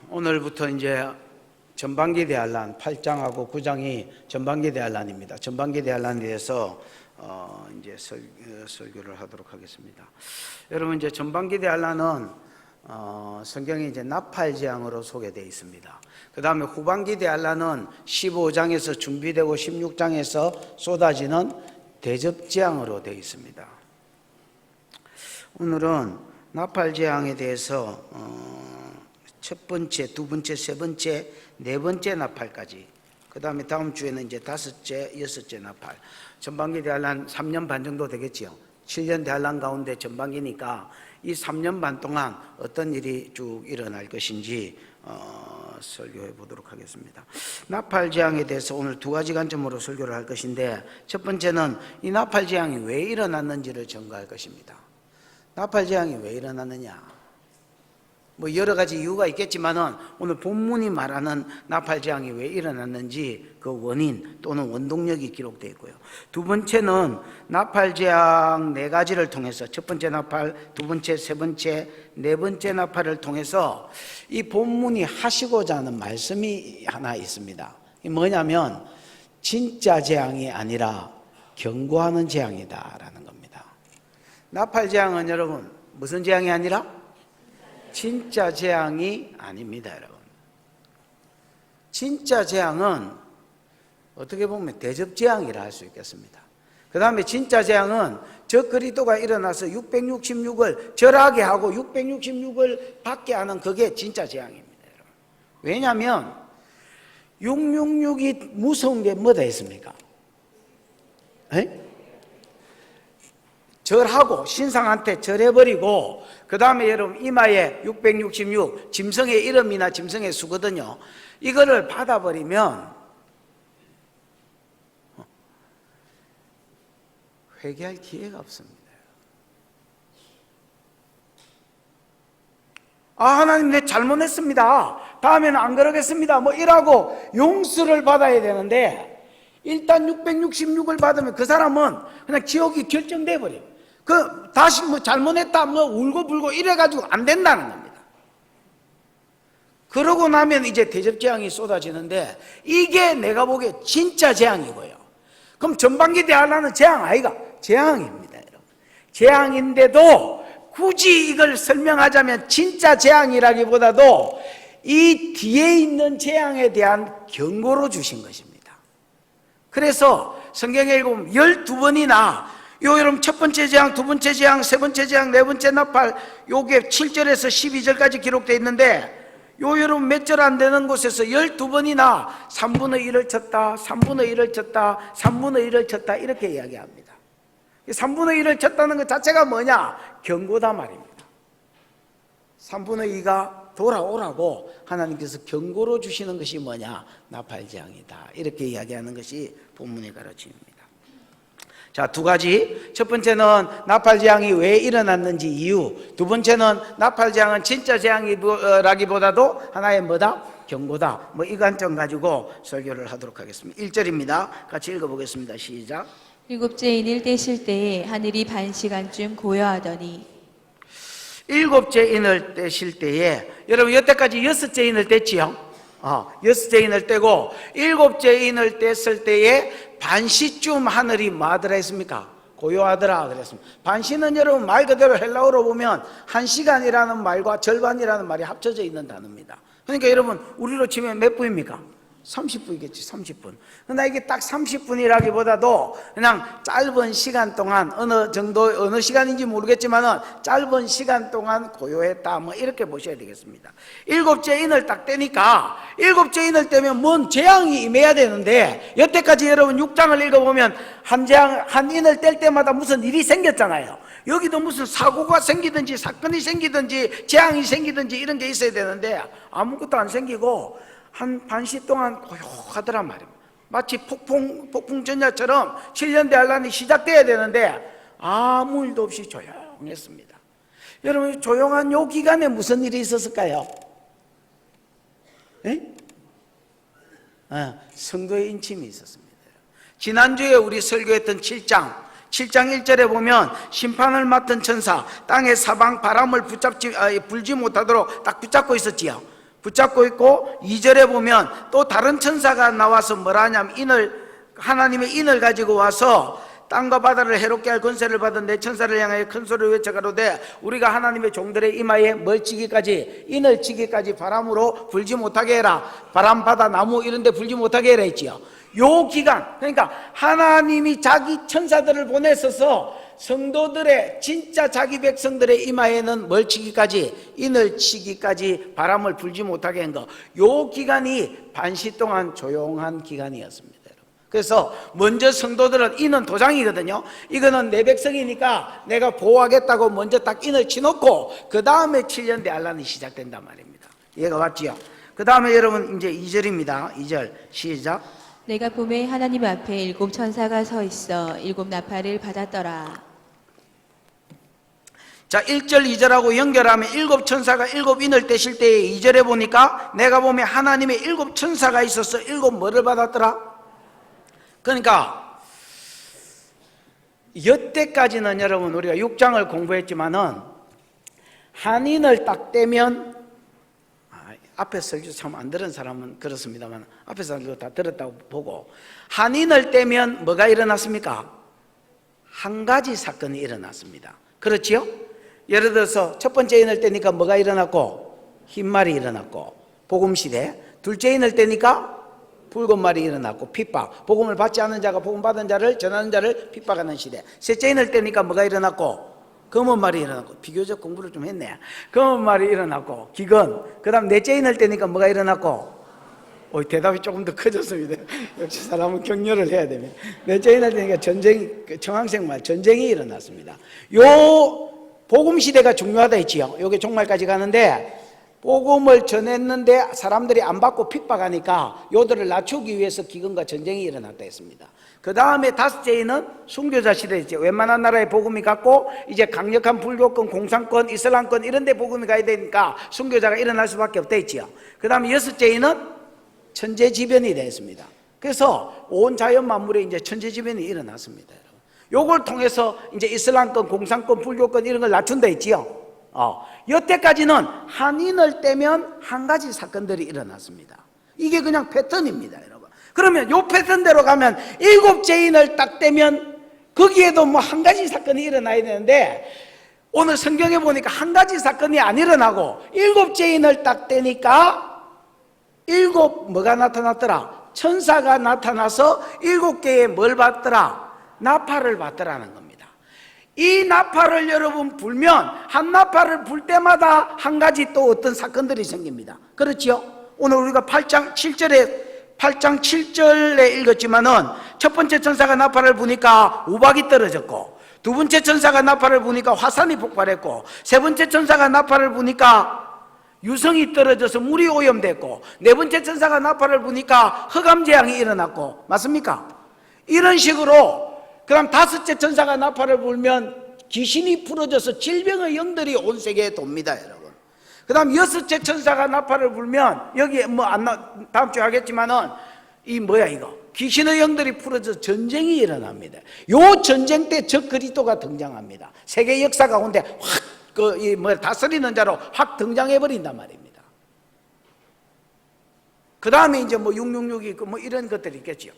오늘부터 이제 전반기 대환란 8장하고 9장이 전반기 대환란입니다. 전반기 대환란에 대해서 이제 설교를 하도록 하겠습니다. 여러분, 이제 전반기 대환란은 성경에 이제 나팔재앙으로 소개되어 있습니다. 그 다음에 후반기 대환란은 15장에서 준비되고 16장에서 쏟아지는 대접재앙으로 되어 있습니다. 오늘은 나팔재앙에 대해서 첫 번째, 두 번째, 세 번째, 네 번째 나팔까지, 그 다음에 다음 주에는 이제 다섯째, 여섯째 나팔. 전반기 대환란 3년 반 정도 되겠지요. 7년 대환란 가운데 전반기니까 이 3년 반 동안 어떤 일이 쭉 일어날 것인지 설교해 보도록 하겠습니다. 나팔재앙에 대해서 오늘 두 가지 관점으로 설교를 할 것인데, 첫 번째는 이 나팔재앙이 왜 일어났는지를 전가할 것입니다. 나팔재앙이 왜 일어났느냐, 뭐 여러 가지 이유가 있겠지만은 오늘 본문이 말하는 나팔재앙이 왜 일어났는지 그 원인 또는 원동력이 기록되어 있고요. 두 번째는 나팔재앙 네 가지를 통해서, 첫 번째 나팔, 두 번째, 세 번째, 네 번째 나팔을 통해서 이 본문이 하시고자 하는 말씀이 하나 있습니다. 이 뭐냐면 진짜 재앙이 아니라 경고하는 재앙이다라는 겁니다. 나팔재앙은 여러분 무슨 재앙이 아니라 진짜 재앙이 아닙니다, 여러분. 진짜 재앙은 어떻게 보면 대접재앙이라 할 수 있겠습니다. 그 다음에 진짜 재앙은 저 그리스도가 일어나서 666을 절하게 하고 666을 받게 하는 그게 진짜 재앙입니다, 여러분. 왜냐하면 666이 무서운 게 뭐다 했습니까? 절하고 신상한테 절해버리고, 그 다음에 여러분 이마에 666 짐승의 이름이나 짐승의 수거든요. 이거를 받아버리면 회개할 기회가 없습니다. 하나님 내 잘못했습니다, 다음에는 안 그러겠습니다, 뭐 이라고 용서를 받아야 되는데, 일단 666을 받으면 그 사람은 그냥 지옥이 결정돼 버려요. 다시 뭐 잘못했다 뭐 울고 불고 이래가지고 안 된다는 겁니다. 그러고 나면 이제 대접재앙이 쏟아지는데, 이게 내가 보기에 진짜 재앙이고요. 그럼 전반기 대환란은 재앙 아이가? 재앙입니다, 여러분. 재앙인데도 굳이 이걸 설명하자면 진짜 재앙이라기보다도 이 뒤에 있는 재앙에 대한 경고로 주신 것입니다. 그래서 성경에 읽으면 12번이나 여러분 첫 번째 재앙, 두 번째 재앙, 세 번째 재앙, 네 번째 나팔, 요게 7절에서 12절까지 기록되어 있는데, 여러분 몇 절 안 되는 곳에서 12번이나 3분의 1을 쳤다, 3분의 1을 쳤다, 3분의 1을 쳤다, 이렇게 이야기합니다. 3분의 1을 쳤다는 것 자체가 뭐냐? 경고다 말입니다. 3분의 2가 돌아오라고 하나님께서 경고로 주시는 것이 뭐냐? 나팔재앙이다, 이렇게 이야기하는 것이 본문의 가르침입니다. 자, 두 가지. 첫 번째는 나팔재앙이 왜 일어났는지 이유, 두 번째는 나팔재앙은 진짜 재앙이라기보다도 하나의 뭐다? 경고다. 뭐 이 관점 가지고 설교를 하도록 하겠습니다. 1절입니다. 같이 읽어보겠습니다. 시작. 일곱째 인을 떼실 때에 하늘이 반 시간쯤 고요하더니. 일곱째 인을 떼실 때에, 여러분 여태까지 여섯째 인을 뗐지요? 여섯째 인을 떼고 일곱째 인을 뗐을 때에 반시쯤 하늘이 뭐하더라 했습니까? 고요하더라 그랬습니다. 반시는 여러분 말 그대로 헬라어로 보면 1시간이라는 말과 절반이라는 말이 합쳐져 있는 단어입니다. 그러니까 여러분 우리로 치면 몇 분입니까? 30분이겠지, 30분. 그러나 이게 딱 30분이라기보다도 그냥 짧은 시간 동안 어느 시간인지 모르겠지만은 짧은 시간 동안 고요했다, 뭐 이렇게 보셔야 되겠습니다. 일곱째 인을 딱 떼니까, 일곱째 인을 떼면 뭔 재앙이 임해야 되는데, 여태까지 여러분 6장을 읽어보면 한 인을 뗄 때마다 무슨 일이 생겼잖아요. 여기도 무슨 사고가 생기든지 사건이 생기든지 재앙이 생기든지 이런 게 있어야 되는데 아무것도 안 생기고 한 반시 동안 고요하더란 말입니다. 마치 폭풍 전야처럼 7년 대환란이 시작돼야 되는데 아무 일도 없이 조용했습니다. 여러분 조용한 요 기간에 무슨 일이 있었을까요? 성도의 인침이 있었습니다. 지난주에 우리 설교했던 7장 7장 1절에 보면 심판을 맡은 천사 땅의 사방 바람을 불지 못하도록 딱 붙잡고 있었지요. 붙잡고 있고 2절에 보면 또 다른 천사가 나와서 뭐라 하냐면 하나님의 인을 가지고 와서 땅과 바다를 해롭게 할 권세를 받은 내 천사를 향하여 큰 소리로 외쳐가로되 우리가 하나님의 종들의 이마에 뭘 치기까지, 인을 치기까지 바람으로 불지 못하게 해라. 바람, 바다, 나무 이런 데 불지 못하게 해라 했지요. 요 기간, 그러니까 하나님이 자기 천사들을 보내셔서 성도들의 진짜 자기 백성들의 이마에는 뭘 치기까지, 인을 치기까지 바람을 불지 못하게 한 거, 요 기간이 반시 동안 조용한 기간이었습니다. 그래서 먼저 성도들은 인은 도장이거든요. 이거는 내 백성이니까 내가 보호하겠다고 먼저 딱 인을 치놓고 그 다음에 7년 대환란이 시작된단 말입니다. 이해가 왔지요? 그 다음에 여러분 이제 2절입니다. 2절 시작. 내가 봄에 하나님 앞에 7 천사가 서 있어 7 나팔을 받았더라. 자, 1절 2절하고 연결하면 7 천사가 7 인을 떼실 때에 2절에 보니까 내가 보면 하나님의 7 천사가 있어서 7 뭐를 받았더라? 그러니까 여태까지는 여러분 우리가 6장을 공부했지만은 한인을 딱 떼면 앞에 설교 참 안 들은 사람은 그렇습니다만 앞에 설교 다 들었다고 보고 한인을 떼면 뭐가 일어났습니까? 한 가지 사건이 일어났습니다. 그렇지요? 예를 들어서 첫 번째 인을 떼니까 뭐가 일어났고 흰말이 일어났고 복음시대, 둘째 인을 떼니까 붉은 말이 일어났고 핍박, 복음을 받지 않는 자가 복음 받은 자를 전하는 자를 핍박하는 시대. 셋째 인을 떼니까 뭐가 일어났고 검은 말이 일어났고, 비교적 공부를 좀 했네. 검은 말이 일어났고 기근, 그 다음 넷째 인을 떼니까 뭐가 일어났고, 대답이 조금 더 커졌습니다. 역시 사람은 격려를 해야 됩니다. 넷째 인을 떼니까 전쟁이, 청황색 말 전쟁이 일어났습니다. 요 복음 시대가 중요하다 했지요. 요게 종말까지 가는데 복음을 전했는데 사람들이 안 받고 핍박하니까 요들을 낮추기 위해서 기근과 전쟁이 일어났다 했습니다. 그 다음에 다섯째 인은 순교자 시대였죠. 웬만한 나라에 복음이 갔고 이제 강력한 불교권, 공산권, 이슬람권 이런 데 복음이 가야 되니까 순교자가 일어날 수밖에 없다 했지요. 그 다음에 여섯째 인은 천재지변이 됐습니다. 그래서 온 자연 만물에 이제 천재지변이 일어났습니다. 요걸 통해서 이제 이슬람권, 공산권, 불교권 이런 걸 낮춘다 했지요. 여태까지는 한인을 떼면 한 가지 사건들이 일어났습니다. 이게 그냥 패턴입니다, 여러분. 그러면 요 패턴대로 가면 7째 인을 딱 떼면 거기에도 뭐 한 가지 사건이 일어나야 되는데 오늘 성경에 보니까 한 가지 사건이 안 일어나고 7째 인을 딱 떼니까 7 뭐가 나타났더라? 천사가 나타나서 7개의 뭘 받더라? 나팔을 받더라는 겁니다. 이 나팔을 여러분 불면 한 나팔을 불 때마다 한 가지 또 어떤 사건들이 생깁니다. 그렇지요? 오늘 우리가 8장 7절에 읽었지만은 첫 번째 천사가 나팔을 부니까 우박이 떨어졌고, 두 번째 천사가 나팔을 부니까 화산이 폭발했고, 세 번째 천사가 나팔을 부니까 유성이 떨어져서 물이 오염됐고, 네 번째 천사가 나팔을 부니까 흑암재앙이 일어났고, 맞습니까? 이런 식으로 그 다음 다섯째 천사가 나팔을 불면 귀신이 풀어져서 질병의 영들이 온 세계에 돕니다, 여러분. 그 다음 여섯째 천사가 나팔을 불면 여기 다음 주에 하겠지만은 이거 귀신의 영들이 풀어져서 전쟁이 일어납니다. 요 전쟁 때 적 그리스도가 등장합니다. 세계 역사 가운데 확 다스리는 자로 확 등장해 버린단 말입니다. 그 다음에 이제 666이 있고 이런 것들이 있겠죠.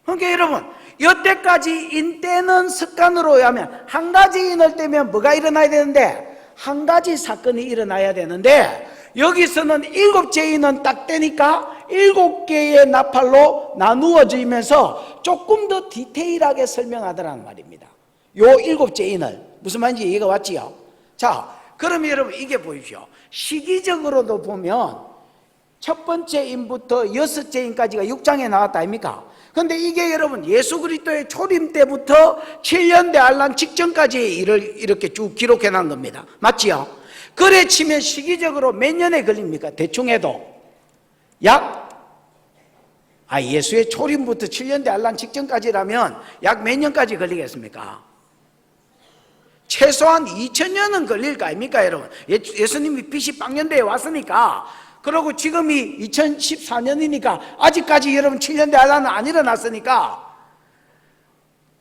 그러니까 여러분, 여태까지 인 떼는 습관으로 하면 한 가지 인을 떼면 뭐가 일어나야 되는데 한 가지 사건이 일어나야 되는데 여기서는 7째 인은 딱 떼니까 7개의 나팔로 나누어지면서 조금 더 디테일하게 설명하더라는 말입니다. 요 7째 인을 무슨 말인지 이해가 왔지요? 자, 그러면 여러분 이게 보십시오. 시기적으로도 보면 첫 번째 인부터 6째 인까지가 6장에 나왔다 아닙니까? 그런데 이게 여러분 예수 그리스도의 초림 때부터 7년 대환란 직전까지의 일을 이렇게 쭉 기록해 놓은 겁니다. 맞지요? 그래 치면 시기적으로 몇 년에 걸립니까? 대충 해도 예수의 초림부터 7년 대환란 직전까지라면 약 몇 년까지 걸리겠습니까? 최소한 2000년은 걸릴 거 아닙니까, 여러분? 예수님이 BC 빵년대에 왔으니까. 그리고 지금이 2014년이니까 아직까지 여러분 7년 대환란은 안 일어났으니까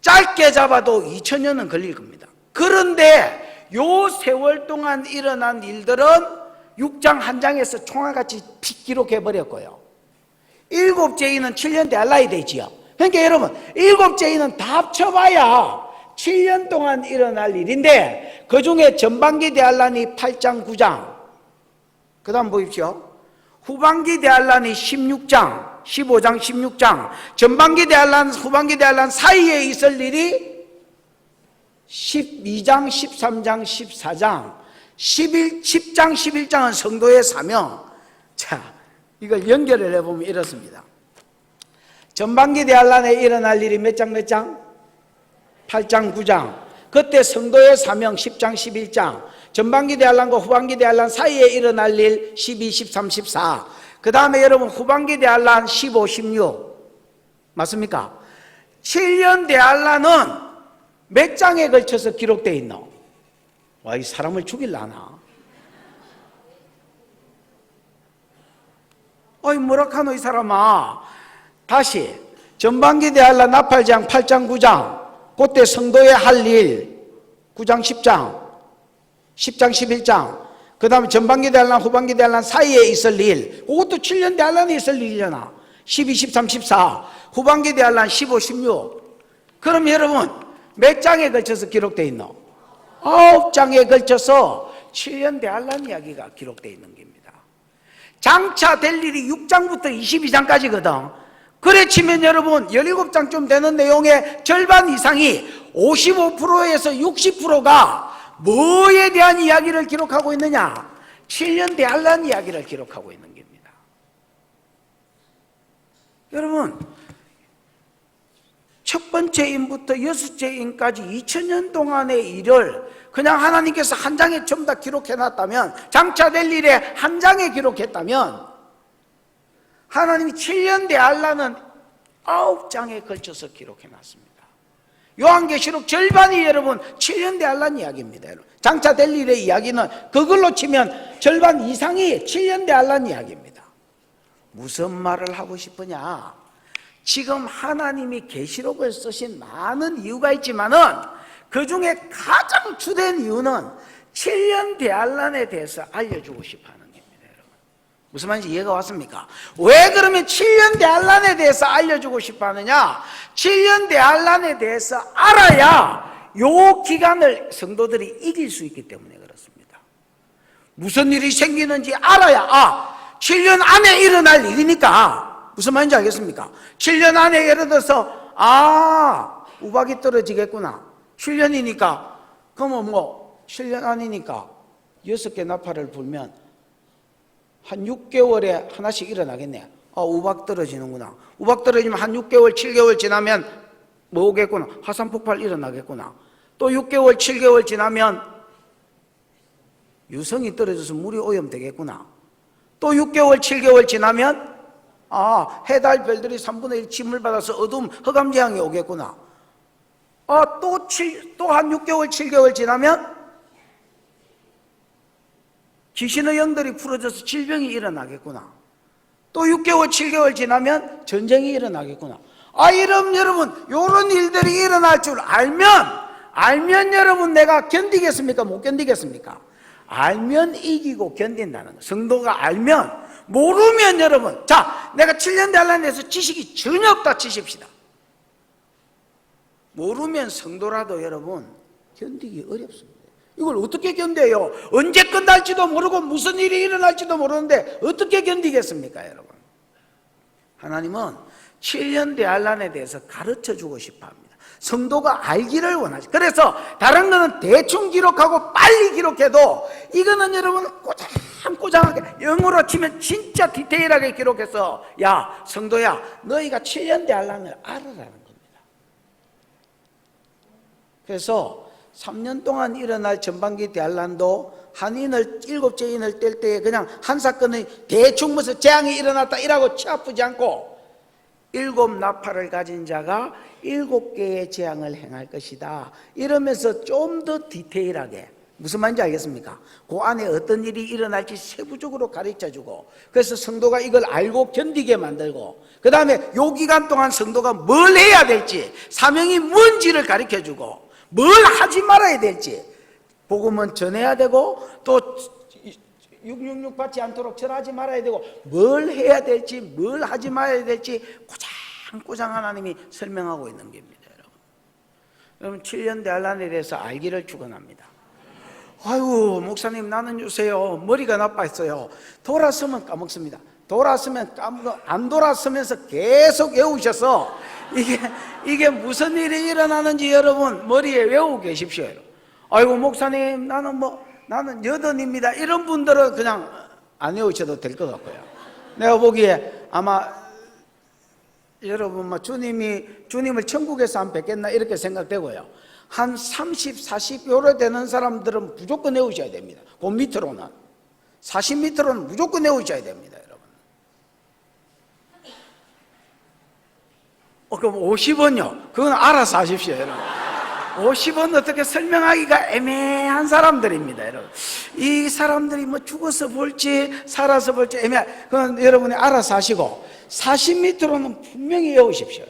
짧게 잡아도 2000년은 걸릴 겁니다. 그런데 요 세월 동안 일어난 일들은 6장 한 장에서 총알같이 픽 기록해버렸고요. 7죄인은 7년 대할라야 되지요. 그러니까 여러분 7죄인은 다 합쳐봐야 7년 동안 일어날 일인데 그 중에 전반기 대할란이 8장 9장, 그 다음 보십시오. 후반기 대할란이 16장 15장 16장, 전반기 대할란 후반기 대할란 사이에 있을 일이 12장 13장 14장 10장 11장은 성도의 사명. 자, 이걸 연결을 해보면 이렇습니다. 전반기 대할란에 일어날 일이 몇 장 몇 장? 8장 9장. 그때 성도의 사명 10장 11장. 전반기 대할란과 후반기 대할란 사이에 일어날 일 12, 13, 14. 그 다음에 여러분 후반기 대할란 15, 16 맞습니까? 7년 대할란은 몇 장에 걸쳐서 기록되어 있노? 와, 이 사람을 죽일라나? 어이 뭐라카노 이 사람아. 다시 전반기 대할란 나팔장 8장 9장, 그때 성도의 할 일 9장 10장 10장 11장, 그 다음에 전반기 대할란 후반기 대할란 사이에 있을 일, 그것도 7년 대할란에 있을 일이잖아. 12, 13, 14 후반기 대할란 15, 16. 그럼 여러분 몇 장에 걸쳐서 기록되어 있노? 9장에 걸쳐서 7년 대할란 이야기가 기록되어 있는 겁니다. 장차 될 일이 6장부터 22장까지거든. 그래 치면 여러분 17장쯤 되는 내용의 절반 이상이 55%에서 60%가 뭐에 대한 이야기를 기록하고 있느냐? 7년 대할란 이야기를 기록하고 있는 겁니다. 여러분 첫 번째 인부터 여섯째 인까지 2000년 동안의 일을 그냥 하나님께서 한 장에 전부 다 기록해놨다면, 장차 될 일에 한 장에 기록했다면, 하나님이 7년 대할란은 9장에 걸쳐서 기록해놨습니다. 요한계시록 절반이 여러분 7년 대할란 이야기입니다. 여러분. 장차 될 일의 이야기는 그걸로 치면 절반 이상이 7년 대할란 이야기입니다. 무슨 말을 하고 싶으냐? 지금 하나님이 계시록을 쓰신 많은 이유가 있지만은 그 중에 가장 주된 이유는 7년 대할란에 대해서 알려주고 싶어 하는 겁니다. 여러분. 무슨 말인지 이해가 왔습니까? 왜 그러면 7년 대할란에 대해서 알려주고 싶어 하느냐? 7년 대할란에 대해서 알아야 요 기간을 성도들이 이길 수 있기 때문에 그렇습니다. 무슨 일이 생기는지 알아야 7년 안에 일어날 일이니까, 무슨 말인지 알겠습니까? 7년 안에 예를 들어서 우박이 떨어지겠구나. 7년이니까 그러면 7년 안이니까 6개 나팔을 불면 한 6개월에 하나씩 일어나겠네. 우박 떨어지는구나. 우박 떨어지면 한 6개월 7개월 지나면 뭐 오겠구나. 화산 폭발 일어나겠구나. 또 6개월 7개월 지나면 유성이 떨어져서 물이 오염되겠구나. 또 6개월 7개월 지나면 해달 별들이 3분의 1 침을 받아서 어두움 흑암재앙이 오겠구나. 또 한 6개월 7개월 지나면 귀신의 영들이 풀어져서 질병이 일어나겠구나. 또 6개월 7개월 지나면 전쟁이 일어나겠구나. 이러면 여러분 이런 일들이 일어날 줄 알면 여러분 내가 견디겠습니까? 못 견디겠습니까? 알면 이기고 견딘다는 거. 성도가 알면. 모르면 여러분, 자, 내가 7년 대할란에 대해서 지식이 전혀 없다 치십시다. 모르면 성도라도 여러분 견디기 어렵습니다. 이걸 어떻게 견뎌요? 언제 끝날지도 모르고 무슨 일이 일어날지도 모르는데 어떻게 견디겠습니까, 여러분? 하나님은 7년 대할란에 대해서 가르쳐주고 싶어합니다. 성도가 알기를 원하죠. 그래서 다른 거는 대충 기록하고 빨리 기록해도 이거는 여러분 꼬장꼬장하게 영어로 치면 진짜 디테일하게 기록해서 야 성도야 너희가 7년 대할란을 알아라는 겁니다. 그래서 3년 동안 일어날 전반기 대할란도 한인을 7째 인을 뗄 때에 그냥 한 사건의 대충 무슨 재앙이 일어났다 이라고 치 아프지 않고 7 나팔을 가진 자가 7개의 재앙을 행할 것이다 이러면서 좀 더 디테일하게 무슨 말인지 알겠습니까? 그 안에 어떤 일이 일어날지 세부적으로 가르쳐주고, 그래서 성도가 이걸 알고 견디게 만들고, 그 다음에 요 기간 동안 성도가 뭘 해야 될지, 사명이 뭔지를 가르쳐주고, 뭘 하지 말아야 될지, 복음은 전해야 되고, 또 666 받지 않도록 절하지 말아야 되고, 뭘 해야 될지, 뭘 하지 말아야 될지 꼬장꼬장 하나님이 설명하고 있는 겁니다. 여러분 7년 대환란에 대해서 알기를 축원합니다. 아유 목사님 나는 요새요 머리가 나빠했어요. 돌아서면 까먹습니다. 돌아서면 까먹고 안 돌아서면서 계속 외우셔서 이게 무슨 일이 일어나는지 여러분 머리에 외우고 계십시오. 아이고 목사님 나는 여든입니다. 이런 분들은 그냥 안 외우셔도 될 것 같고요. 내가 보기에 아마 여러분 주님을 천국에서 안 뵙겠나 이렇게 생각되고요. 한 30, 40 요래 되는 사람들은 무조건 외우셔야 됩니다. 그 밑으로는 40 밑으로는 무조건 외우셔야 됩니다, 여러분. 그럼 50원요? 그건 알아서 하십시오, 여러분. 50원 어떻게 설명하기가 애매한 사람들입니다, 여러분. 이 사람들이 뭐 죽어서 볼지 살아서 볼지 그건 여러분이 알아서 하시고 40 밑으로는 분명히 외우십시오.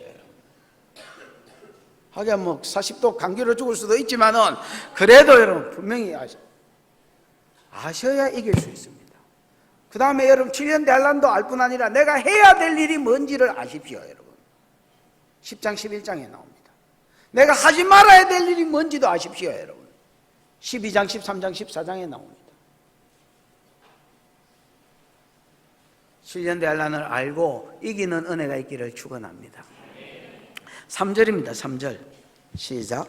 하긴 뭐 40도 감기로 죽을 수도 있지만은 그래도 여러분 분명히 아셔야 이길 수 있습니다. 그 다음에 여러분 7년 대환란도 알 뿐 아니라 내가 해야 될 일이 뭔지를 아십시오, 여러분. 10장 11장에 나옵니다. 내가 하지 말아야 될 일이 뭔지도 아십시오, 여러분. 12장 13장 14장에 나옵니다. 7년 대환란을 알고 이기는 은혜가 있기를 축원합니다. 3절입니다. 3절 시작.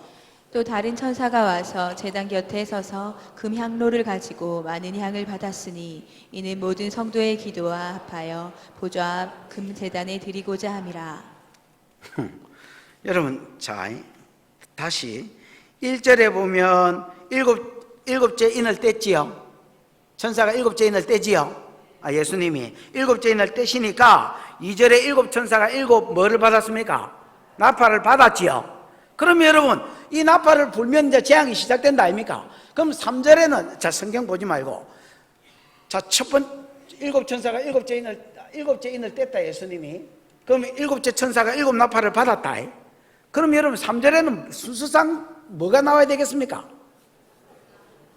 또 다른 천사가 와서 제단 곁에 서서 금향로를 가지고 많은 향을 받았으니 이는 모든 성도의 기도와 합하여 보좌 앞 금제단에 드리고자 함이라. 여러분 자 다시 1절에 보면 일곱째 인을 뗐지요. 천사가 일곱째 인을 떼지요. 예수님이 일곱째 인을 떼시니까 2절에 일곱 천사가 일곱 뭐를 받았습니까? 나팔을 받았지요. 그러면 여러분 이 나팔을 불면 이제 재앙이 시작된다 아닙니까? 그럼 3절에는 자 성경 보지 말고 자 첫 번째 일곱 천사가 일곱째 인을 뗐다 예수님이. 그러면 일곱째 천사가 일곱 나팔을 받았다. 그럼 여러분 3절에는 순서상 뭐가 나와야 되겠습니까?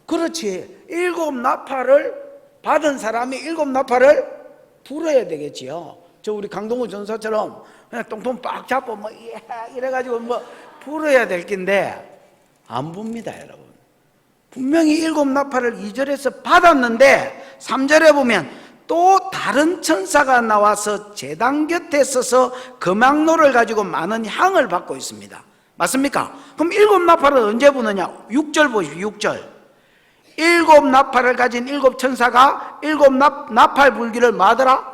그렇지. 일곱 나팔을 받은 사람이 일곱 나팔을 불어야 되겠지요. 저 우리 강동우 전사처럼 그냥 똥통 빡 잡고 뭐 이래가지고 뭐 불어야 될 긴데 안 붑니다, 여러분. 분명히 일곱 나팔을 2절에서 받았는데 3절에 보면 또 다른 천사가 나와서 제단 곁에 서서 금향로를 가지고 많은 향을 받고 있습니다. 맞습니까? 그럼 일곱 나팔을 언제 부느냐? 6절 보십시오. 6절. 일곱 나팔을 가진 일곱 천사가 일곱 나팔 불기를 뭐하더라?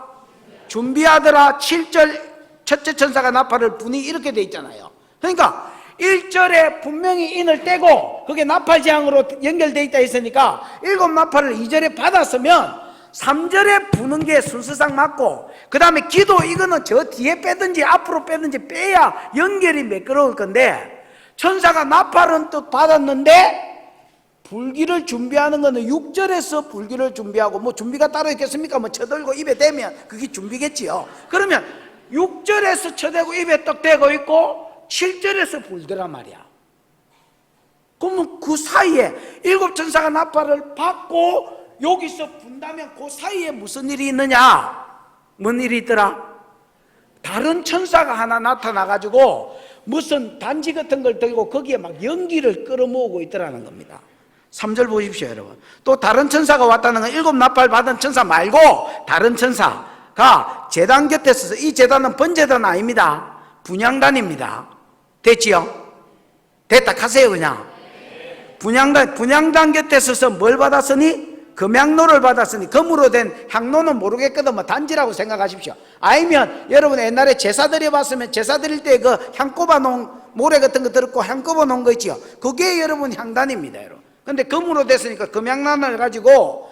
준비하더라. 7절 첫째 천사가 나팔을 부니 이렇게 돼 있잖아요. 그러니까 1절에 분명히 인을 떼고 그게 나팔 재앙으로 연결돼 있다 했으니까 일곱 나팔을 2절에 받았으면 3절에 부는 게 순서상 맞고 그 다음에 기도 이거는 저 뒤에 빼든지 앞으로 빼든지 빼야 연결이 매끄러울 건데 천사가 나팔은 또 받았는데 불기를 준비하는 거는 6절에서 불기를 준비하고 뭐 준비가 따로 있겠습니까? 뭐 쳐들고 입에 대면 그게 준비겠지요. 그러면 6절에서 쳐대고 입에 떡 대고 있고 7절에서 불더란 말이야. 그러면 그 사이에 일곱 천사가 나팔을 받고 여기서 분다면 그 사이에 무슨 일이 있느냐? 뭔 일이 있더라? 다른 천사가 하나 나타나가지고 무슨 단지 같은 걸 들고 거기에 막 연기를 끌어모으고 있더라는 겁니다. 3절 보십시오, 여러분. 또 다른 천사가 왔다는 건 일곱 나팔 받은 천사 말고 다른 천사가 제단 곁에 서서 이 제단은 번제단 아닙니다. 분향단입니다. 됐지요? 됐다 하세요 그냥. 분향단 곁에 서서 뭘 받았으니? 금향로를 받았으니 금으로 된 향로는 모르겠거든 뭐 단지라고 생각하십시오. 아니면 여러분 옛날에 제사 드려봤으면 제사 드릴 때 그 향 꼽아 놓은 모래 같은 거 들었고 향 꼽아 놓은 거 있지요. 그게 여러분 향단입니다, 여러분. 근데 금으로 됐으니까 금향단을 가지고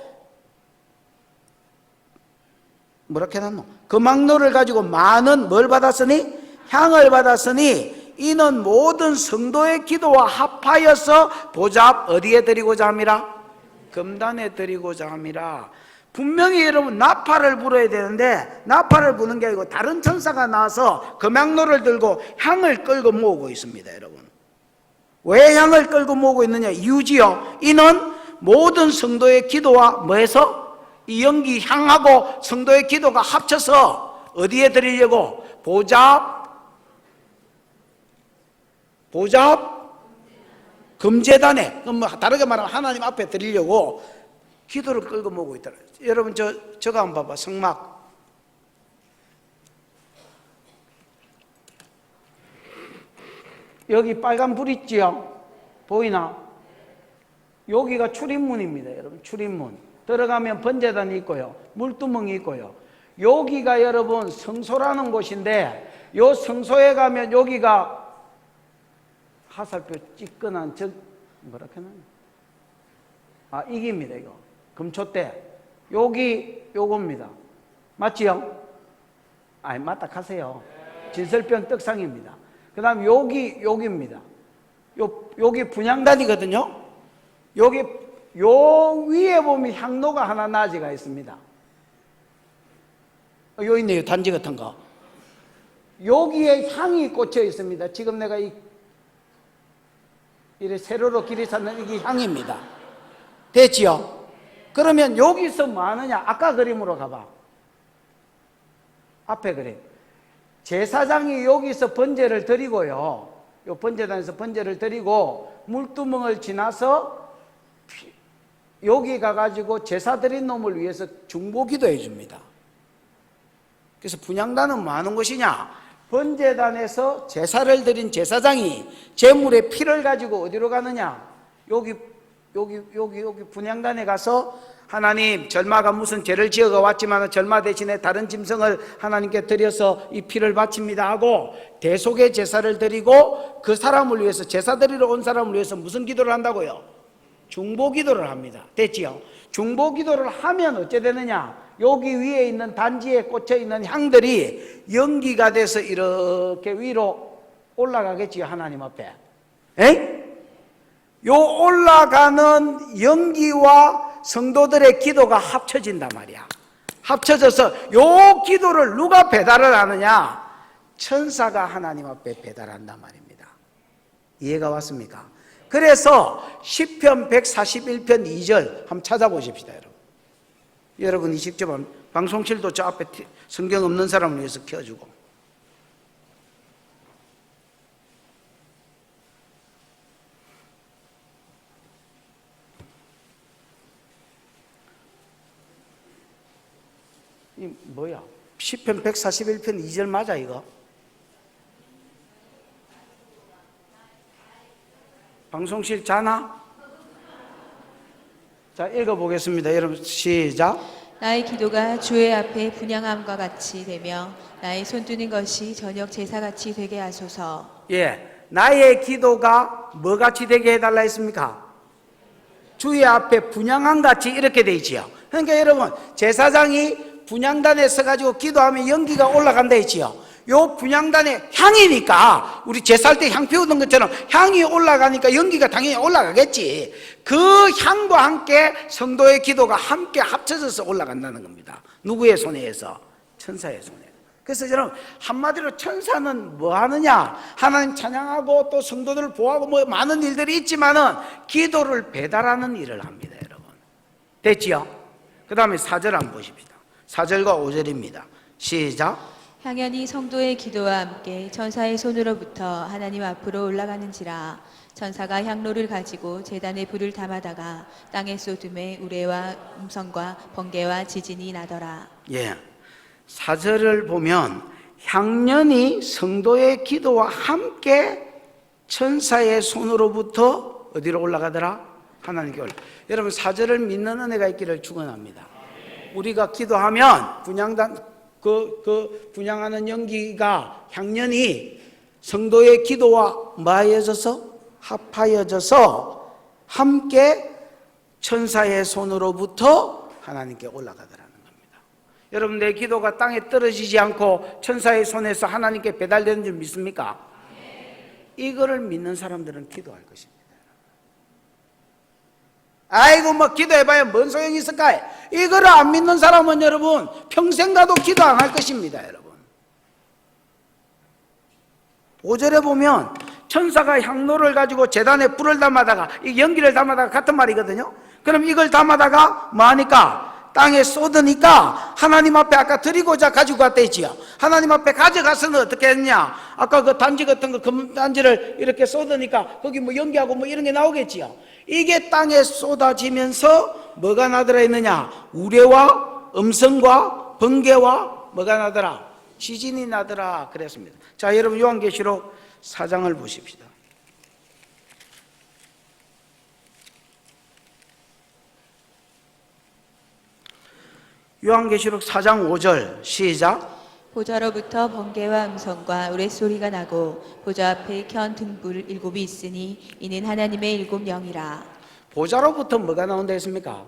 뭐라 해놨노? 금향로를 가지고 많은 뭘 받았으니? 향을 받았으니 이는 모든 성도의 기도와 합하여서 보좌 앞 어디에 드리고자 함이라? 금단에 드리고자 함이라. 분명히 여러분 나팔을 불어야 되는데 나팔을 부는 게 아니고 다른 천사가 나와서 금향로를 들고 향을 끌고 모으고 있습니다. 여러분, 왜 향을 끌고 모으고 있느냐? 이유지요. 이는 모든 성도의 기도와 뭐해서? 이 연기 향하고 성도의 기도가 합쳐서 어디에 드리려고? 보좌 금제단에, 그럼 뭐 다르게 말하면 하나님 앞에 드리려고 기도를 끌고 모으고 있더라. 여러분 저거 한번 봐봐. 성막. 여기 빨간 불 있지요? 보이나? 여기가 출입문입니다. 여러분, 출입문. 들어가면 번제단이 있고요, 물두멍이 있고요. 여기가 여러분 성소라는 곳인데, 요 성소에 가면 여기가 화살표 찌끈한 뭐라 해야 되나? 이깁니다. 이거 금초대. 여기 요겁니다. 맞지요? 맞다 하세요. 진설병 떡상입니다. 그 다음 여기입니다. 여기 분향단이거든요. 여기 요 위에 보면 향로가 하나 나지가 있습니다. 요 있네요. 단지 같은 거. 여기에 향이 꽂혀 있습니다. 지금 내가 이래 세로로 길이 찾는 이게 향입니다. 됐지요? 그러면 여기서 뭐 하느냐? 아까 그림으로 가봐. 앞에 그림. 제사장이 여기서 번제를 드리고요, 요 번제단에서 번제를 드리고 물두멍을 지나서 여기 가가지고 제사 드린 놈을 위해서 중보기도 해줍니다. 그래서 분향단은 뭐 하는 것이냐? 번제단에서 제사를 드린 제사장이 제물의 피를 가지고 어디로 가느냐? 여기 분향단에 가서 하나님, 절마가 무슨 죄를 지어가 왔지만 절마 대신에 다른 짐승을 하나님께 드려서 이 피를 바칩니다 하고 대속의 제사를 드리고, 그 사람을 위해서, 제사 드리러 온 사람을 위해서 무슨 기도를 한다고요? 중보기도를 합니다. 됐지요? 중보기도를 하면 어째 되느냐? 여기 위에 있는 단지에 꽂혀 있는 향들이 연기가 돼서 이렇게 위로 올라가겠지요, 하나님 앞에. 요 올라가는 연기와 성도들의 기도가 합쳐진단 말이야. 합쳐져서 요 기도를 누가 배달을 하느냐? 천사가 하나님 앞에 배달한단 말입니다. 이해가 왔습니까? 그래서 시편 141편 2절 한번 찾아보십시다. 여러분이 직접 방송실도 저 앞에 성경 없는 사람을 위해서 켜주고. 이 뭐야? 시편 141편 2절 맞아 이거? 방송실 자나? 자, 읽어보겠습니다. 여러분 시작. 나의 기도가 주의 앞에 분향함과 같이 되며 나의 손드는 것이 저녁 제사같이 되게 하소서. 예, 나의 기도가 뭐같이 되게 해달라 했습니까? 주의 앞에 분향함 같이 이렇게 돼 있지요. 그러니까 여러분, 제사장이 분향단에 서가지고 기도하면 연기가 올라간다 했지요. 요 분향단의 향이니까, 우리 제사할 때 향 피우던 것처럼 향이 올라가니까 연기가 당연히 올라가겠지. 그 향과 함께 성도의 기도가 함께 합쳐져서 올라간다는 겁니다. 누구의 손에서? 천사의 손에. 그래서 여러분, 한마디로 천사는 뭐 하느냐? 하나님 찬양하고 또 성도들을 보호하고 뭐 많은 일들이 있지만은 기도를 배달하는 일을 합니다, 여러분. 됐지요? 그 다음에 4절 한번 보십시다. 4절과 5절입니다. 시작. 향연이 성도의 기도와 함께 천사의 손으로부터 하나님 앞으로 올라가는지라. 천사가 향로를 가지고 제단에 불을 담아다가 땅에 쏟음에 우레와 음성과 번개와 지진이 나더라. 예, 4절을 보면 향연이 성도의 기도와 함께 천사의 손으로부터 어디로 올라가더라? 하나님께 올라. 여러분, 4절을 믿는 은혜가 있기를 축원합니다. 우리가 기도하면 분향단 분향하는 연기가, 향연이 성도의 기도와 합하여져서 함께 천사의 손으로부터 하나님께 올라가더라는 겁니다. 여러분, 내 기도가 땅에 떨어지지 않고 천사의 손에서 하나님께 배달되는 줄 믿습니까? 이거를 믿는 사람들은 기도할 것입니다. 아이고 뭐 기도해봐야 뭔 소용이 있을까? 이거를 안 믿는 사람은 여러분 평생 가도 기도 안 할 것입니다. 여러분 5절에 보면 천사가 향로를 가지고 제단에 불을 담아다가 이 연기를 담아다가 같은 말이거든요. 그럼 이걸 담아다가 뭐하니까? 땅에 쏟으니까 하나님 앞에 아까 드리고자 가지고 갔다 했지요. 하나님 앞에 가져가서는 어떻게 했냐? 아까 그 단지 같은 거 금단지를 이렇게 쏟으니까 거기 뭐 연기하고 뭐 이런 게 나오겠지요. 이게 땅에 쏟아지면서 뭐가 나더라 했느냐? 우레와 음성과 번개와 뭐가 나더라? 지진이 나더라 그랬습니다. 자, 여러분 요한계시록 4장을 보십시다. 요한계시록 4장 5절 시작. 보좌로부터 번개와 음성과 우레소리가 나고 보좌 앞에 켠 등불 7이 있으니 이는 하나님의 7 영이라. 보좌로부터 뭐가 나온다 했습니까?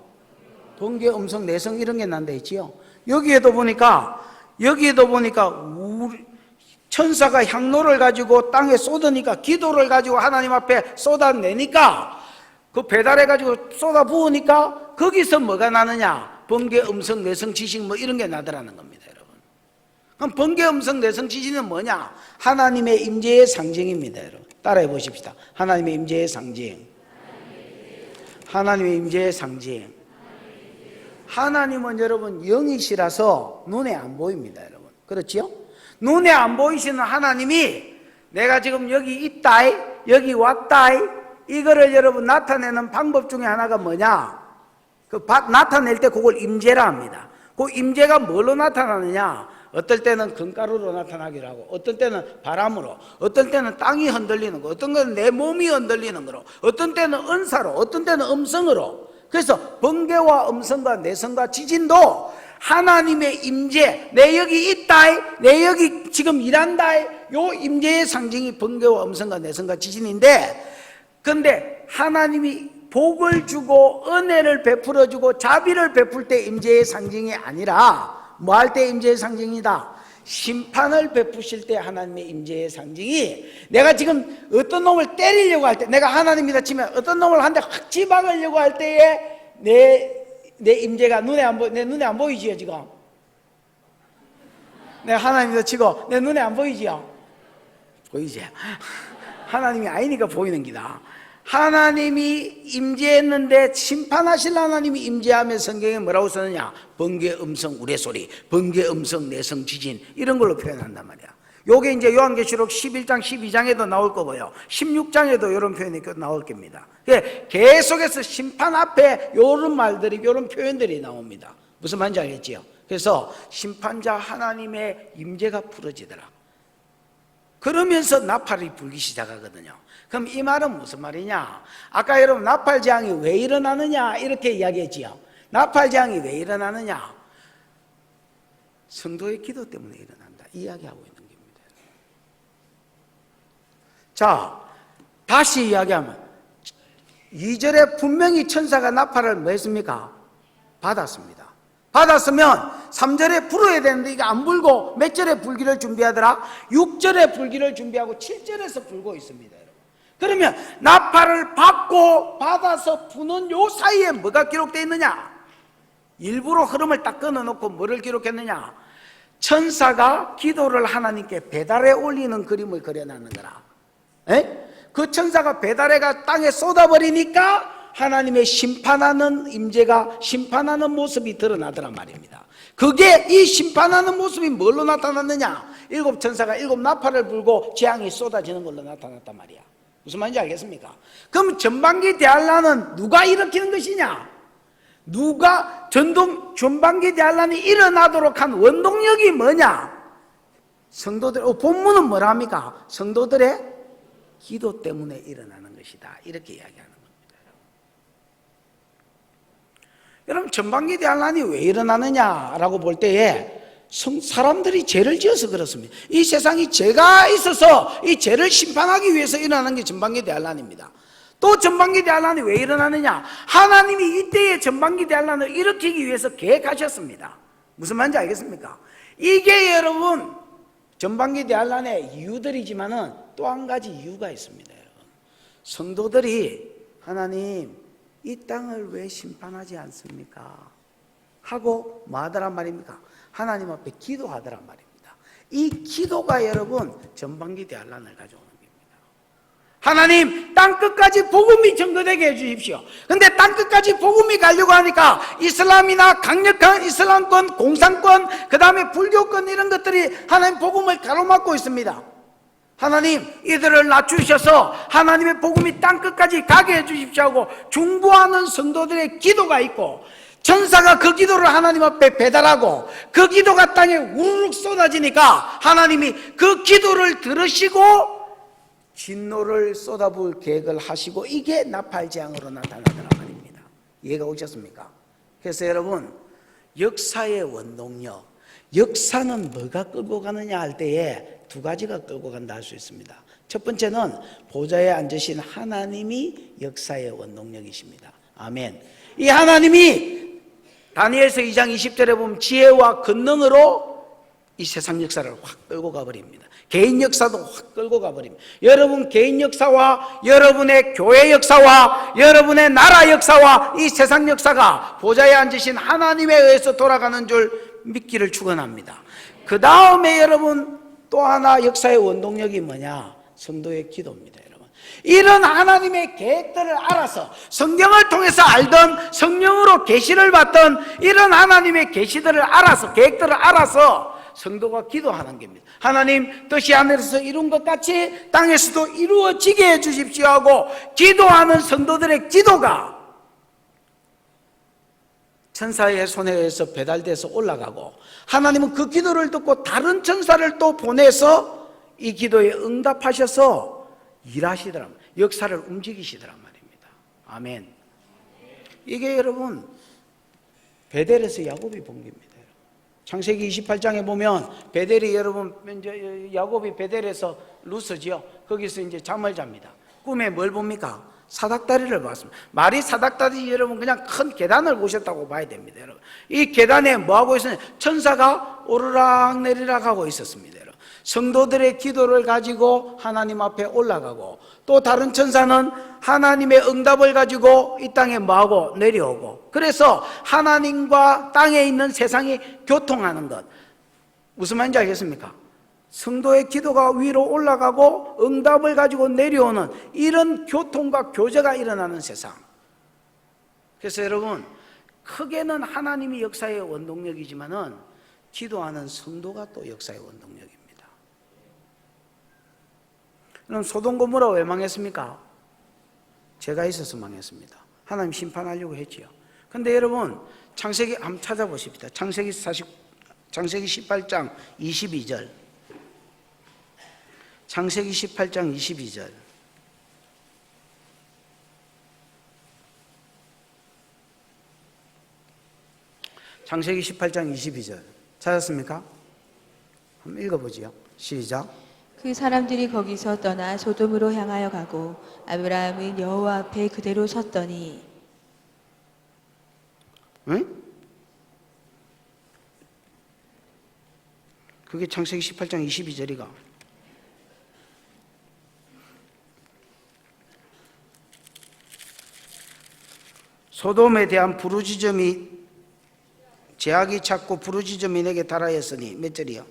번개, 음성, 내성 이런 게 난다 했지요. 여기에도 보니까 천사가 향로를 가지고 땅에 쏟으니까 기도를 가지고 하나님 앞에 쏟아내니까 그 배달해 가지고 쏟아 부으니까 거기서 뭐가 나느냐? 번개, 음성, 내성, 지식 뭐 이런 게 나더라는 겁니다, 여러분. 그럼 번개, 음성, 내성, 지식은 뭐냐? 하나님의 임재의 상징입니다, 여러분. 따라해 보십시다. 하나님의 임재의 상징. 하나님의 임재의 상징. 하나님은 여러분 영이시라서 눈에 안 보입니다, 여러분. 그렇지요? 눈에 안 보이시는 하나님이 내가 지금 여기 있다, 여기 왔다, 이거를 여러분 나타내는 방법 중에 하나가 뭐냐? 나타낼 때 그걸 임재라 합니다. 그 임재가 뭘로 나타나느냐? 어떨 때는 금가루로 나타나기도 하고, 어떨 때는 바람으로, 어떨 때는 땅이 흔들리는 거, 어떤 때는 내 몸이 흔들리는 거로, 어떤 때는 은사로, 어떤 때는 음성으로. 그래서 번개와 음성과 내성과 지진도 하나님의 임재, 내 여기 있다, 내 여기 지금 일한다, 요 임재의 상징이 번개와 음성과 내성과 지진인데, 근데 하나님이 복을 주고 은혜를 베풀어 주고 자비를 베풀 때 임재의 상징이 아니라 뭐 할 때 임재의 상징이다? 심판을 베푸실 때 하나님의 임재의 상징이, 내가 지금 어떤 놈을 때리려고 할 때, 내가 하나님이다 치면 어떤 놈을 한 대 확 집어가려고 할 때에 내 임재가 내 눈에 안 보이지요 지금? 내가 하나님이다 치고 내 눈에 안 보이지요? 보이지? 하나님이 아니니까 보이는 기다. 하나님이 임재했는데 심판하실 하나님이 임재하며 성경에 뭐라고 쓰느냐? 번개, 음성, 우레소리, 번개, 음성, 내성, 지진 이런 걸로 표현한단 말이야. 요게 이제 요한계시록 11장, 12장에도 나올 거고요. 16장에도 이런 표현이 나올 겁니다. 계속해서 심판 앞에 이런 말들이, 이런 표현들이 나옵니다. 무슨 말인지 알겠지요? 그래서 심판자 하나님의 임재가 풀어지더라. 그러면서 나팔이 불기 시작하거든요. 그럼 이 말은 무슨 말이냐? 아까 여러분 나팔재앙이 왜 일어나느냐 이렇게 이야기했지요. 나팔재앙이 왜 일어나느냐? 성도의 기도 때문에 일어난다 이야기하고 있는 겁니다. 자, 다시 이야기하면 2절에 분명히 천사가 나팔을 뭐 했습니까? 받았습니다. 받았으면 3절에 불어야 되는데 이게 안 불고 몇 절에 불기를 준비하더라? 6절에 불기를 준비하고 7절에서 불고 있습니다. 여러분. 그러면 나팔을 받아서 부는 요 사이에 뭐가 기록되어 있느냐? 일부러 흐름을 딱 끊어놓고 뭐를 기록했느냐? 천사가 기도를 하나님께 배달해 올리는 그림을 그려놨는 거라. 그 천사가 배달해가 땅에 쏟아버리니까 하나님의 심판하는 임재가, 심판하는 모습이 드러나더란 말입니다. 그게 이 심판하는 모습이 뭘로 나타났느냐? 7 천사가 7 나팔을 불고 재앙이 쏟아지는 걸로 나타났단 말이야. 무슨 말인지 알겠습니까? 그럼 전반기 대환란은 누가 일으키는 것이냐? 전반기 대환란이 일어나도록 한 원동력이 뭐냐? 성도들, 본문은 뭐라 합니까? 성도들의 기도 때문에 일어나는 것이다. 이렇게 이야기하는 겁니다. 여러분, 전반기 대환란이 왜 일어나느냐라고 볼 때에 사람들이 죄를 지어서 그렇습니다. 이 세상이 죄가 있어서 이 죄를 심판하기 위해서 일어나는 게 전반기 대환란입니다. 또 전반기 대환란이 왜 일어나느냐? 하나님이 이때의 전반기 대환란을 일으키기 위해서 계획하셨습니다. 무슨 말인지 알겠습니까? 이게 여러분 전반기 대환란의 이유들이지만은 또 한 가지 이유가 있습니다, 여러분. 성도들이 하나님 이 땅을 왜 심판하지 않습니까? 하고 뭐 하더란 말입니까? 하나님 앞에 기도하더란 말입니다. 이 기도가 여러분 전반기 대환란을 가져오는 겁니다. 하나님 땅끝까지 복음이 전거되게 해주십시오. 근데 땅끝까지 복음이 가려고 하니까 이슬람이나 강력한 이슬람권, 공산권, 그 다음에 불교권 이런 것들이 하나님 복음을 가로막고 있습니다. 하나님 이들을 낮추셔서 하나님의 복음이 땅끝까지 가게 해주십시오 하고 중보하는 성도들의 기도가 있고, 천사가 그 기도를 하나님 앞에 배달하고 그 기도가 땅에 우르륵 쏟아지니까 하나님이 그 기도를 들으시고 진노를 쏟아부을 계획을 하시고, 이게 나팔재앙으로 나타나더란 말입니다. 이해가 오셨습니까? 그래서 여러분, 역사의 원동력, 역사는 뭐가 끌고 가느냐 할 때에 두 가지가 끌고 간다 할 수 있습니다. 첫 번째는 보좌에 앉으신 하나님이 역사의 원동력이십니다. 아멘. 이 하나님이 다니엘서 2장 20절에 보면 지혜와 권능으로 이 세상 역사를 확 끌고 가버립니다. 개인 역사도 확 끌고 가버립니다. 여러분 개인 역사와 여러분의 교회 역사와 여러분의 나라 역사와 이 세상 역사가 보좌에 앉으신 하나님에 의해서 돌아가는 줄 믿기를 축원합니다. 그 다음에 여러분 또 하나 역사의 원동력이 뭐냐? 성도의 기도입니다. 이런 하나님의 계획들을 알아서 성경을 통해서 알던, 성령으로 계시를 받던 이런 하나님의 계시들을 알아서, 계획들을 알아서 성도가 기도하는 겁니다. 하나님 뜻이 하늘에서 이룬 것 같이 땅에서도 이루어지게 해주십시오 하고 기도하는 성도들의 기도가 천사의 손에 의해서 배달돼서 올라가고, 하나님은 그 기도를 듣고 다른 천사를 또 보내서 이 기도에 응답하셔서 일하시더란 말이에요. 역사를 움직이시더란 말입니다. 아멘. 이게 여러분 베델에서 야곱이 본 겁니다. 창세기 28장에 보면 베델이 여러분 이제 야곱이 베델에서 루스지요. 거기서 이제 잠을 잡니다. 꿈에 뭘 봅니까? 사닥다리를 봤습니다. 말이 사닥다리 여러분 그냥 큰 계단을 보셨다고 봐야 됩니다. 여러분 이 계단에 뭐 하고 있었냐? 천사가 오르락 내리락 하고 있었습니다. 성도들의 기도를 가지고 하나님 앞에 올라가고, 또 다른 천사는 하나님의 응답을 가지고 이 땅에 뭐하고 내려오고, 그래서 하나님과 땅에 있는 세상이 교통하는 것. 무슨 말인지 알겠습니까? 성도의 기도가 위로 올라가고 응답을 가지고 내려오는 이런 교통과 교제가 일어나는 세상. 그래서 여러분 크게는 하나님이 역사의 원동력이지만은 기도하는 성도가 또 역사의 원동력입니다. 그럼 소돔 고모라 왜 망했습니까? 죄가 있어서 망했습니다. 하나님 심판하려고 했지요. 근데 여러분 창세기 한번 찾아보십시다. 창세기 18장 22절. 창세기 18장 22절. 창세기 18장 22절. 찾았습니까? 한번 읽어보지요. 시작. 그 사람들이 거기서 떠나 소돔으로 향하여 가고 아브라함은 여호와 앞에 그대로 섰더니. 응? 그게 창세기 18장 22절이가. 소돔에 대한 부르짖음이, 제약이 찼고 부르짖음이 내게 달하였으니 몇 절이요?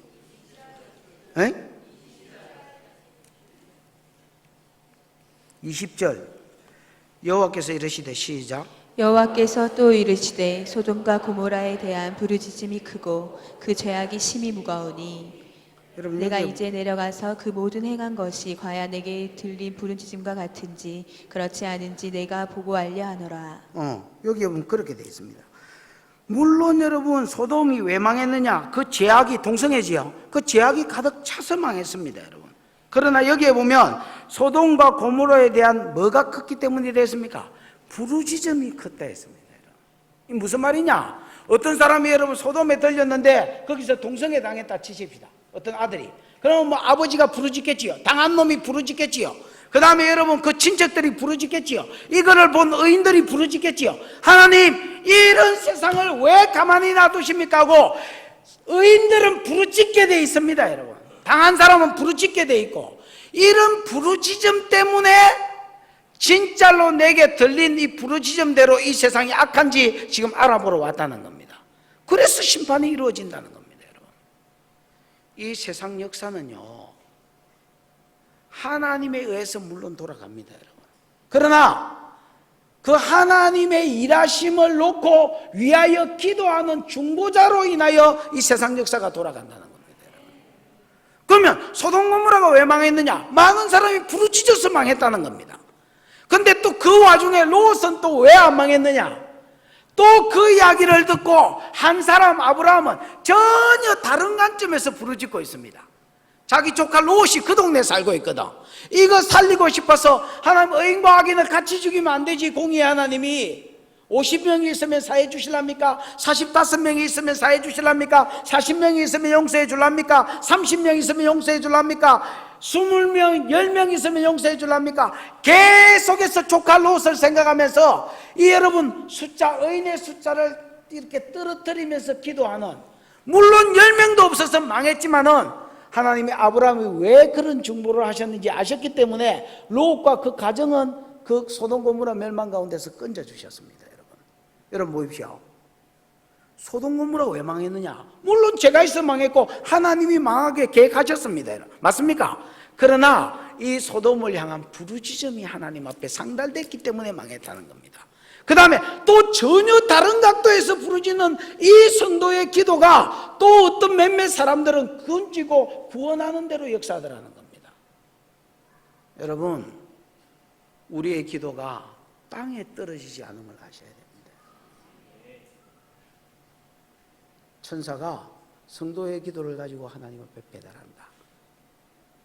에? 20절. 여호와께서 이르시되, 시작. 여호와께서 또 이르시되 소돔과 고모라에 대한 부르짖음이 크고 그 죄악이 심히 무거우니 여러분, 내가 여기 이제 내려가서 그 모든 행한 것이 과연 내게 들린 부르짖음과 같은지 그렇지 않은지 내가 보고 알려하노라. 여기 보면 그렇게 되어 있습니다. 물론 여러분 소돔이 왜 망했느냐? 그 죄악이 동성애지요. 그 죄악이 가득 차서 망했습니다, 여러분. 그러나 여기에 보면 소돔과 고모라에 대한 뭐가 컸기 때문이 됐습니까? 부르짖음이 컸다 했습니다. 이 무슨 말이냐? 어떤 사람이 여러분 소돔에 들렸는데 거기서 동성애 당했다 치십시다. 어떤 아들이. 그러면 뭐 아버지가 부르짖겠지요. 당한 놈이 부르짖겠지요. 그 다음에 여러분 그 친척들이 부르짖겠지요. 이거를 본 의인들이 부르짖겠지요. 하나님 이런 세상을 왜 가만히 놔두십니까 하고 의인들은 부르짖게 돼 있습니다, 여러분. 당한 사람은 부르짖게 돼 있고, 이런 부르짖음 때문에 진짜로 내게 들린 이 부르짖음대로 이 세상이 악한지 지금 알아보러 왔다는 겁니다. 그래서 심판이 이루어진다는 겁니다, 여러분. 이 세상 역사는요, 하나님에 의해서 물론 돌아갑니다, 여러분. 그러나 그 하나님의 일하심을 놓고 위하여 기도하는 중보자로 인하여 이 세상 역사가 돌아간다는 겁니다, 여러분. 그러면 소돔 고모라가 왜 망했느냐? 많은 사람이 부르짖어서 망했다는 겁니다. 근데 또 그 와중에 롯은 또 왜 안 망했느냐? 또 그 이야기를 듣고 한 사람 아브라함은 전혀 다른 관점에서 부르짖고 있습니다. 자기 조카 롯이 그 동네에 살고 있거든. 이거 살리고 싶어서 하나님, 의인과 악인을 같이 죽이면 안 되지. 공의의 하나님이 50명이 있으면 사해 주실랍니까? 45명이 있으면 사해 주실랍니까? 40명이 있으면 용서해 줄랍니까? 30명 있으면 용서해 줄랍니까? 20명, 10명 있으면 용서해 줄랍니까? 계속해서 조카 롯을 생각하면서 이 여러분 숫자, 의인의 숫자를 이렇게 떨어뜨리면서 기도하는, 물론 10명도 없어서 망했지만은 하나님이 아브라함이 왜 그런 중보를 하셨는지 아셨기 때문에 롯과 그 가정은 그 소돔 고모라 멸망 가운데서 건져 주셨습니다. 여러분 보십시오. 소돔 고모라가 왜 망했느냐? 물론 죄가 있어 망했고 하나님이 망하게 계획하셨습니다. 맞습니까? 그러나 이 소돔을 향한 부르짖음이 하나님 앞에 상달됐기 때문에 망했다는 겁니다. 그 다음에 또 전혀 다른 각도에서 부르짖는 이 성도의 기도가 또 어떤 몇몇 사람들은 건지고 구원하는 대로 역사하더라는 겁니다. 여러분, 우리의 기도가 땅에 떨어지지 않은 걸 아셔야 됩니다. 천사가 성도의 기도를 가지고 하나님 앞에 배달한다.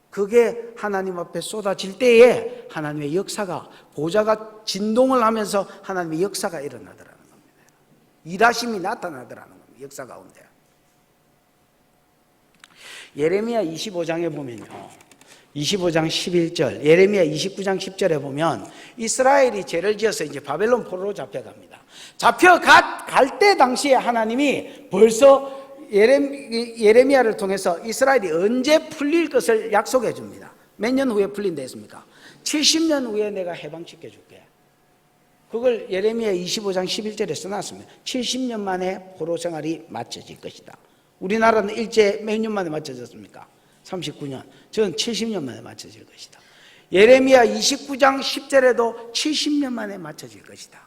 그게 하나님 앞에 쏟아질 때에 하나님의 역사가, 보좌가 진동을 하면서 하나님의 역사가 일어나더라는 겁니다. 일하심이 나타나더라는 겁니다. 역사 가운데. 예레미야 25장에 보면요, 25장 11절, 예레미야 29장 10절에 보면 이스라엘이 죄를 지어서 이제 바벨론 포로로 잡혀갑니다. 잡혀갈 때 당시에 하나님이 벌써 예레미야를 통해서 이스라엘이 언제 풀릴 것을 약속해 줍니다. 몇 년 후에 풀린다 했습니까? 70년 후에 내가 해방시켜 줄게. 그걸 예레미야 25장 11절에 써놨습니다. 70년 만에 포로 생활이 마쳐질 것이다. 우리나라는 일제 몇 년 만에 마쳐졌습니까? 39년. 저는 70년 만에 마쳐질 것이다. 예레미야 29장 10절에도 70년 만에 마쳐질 것이다.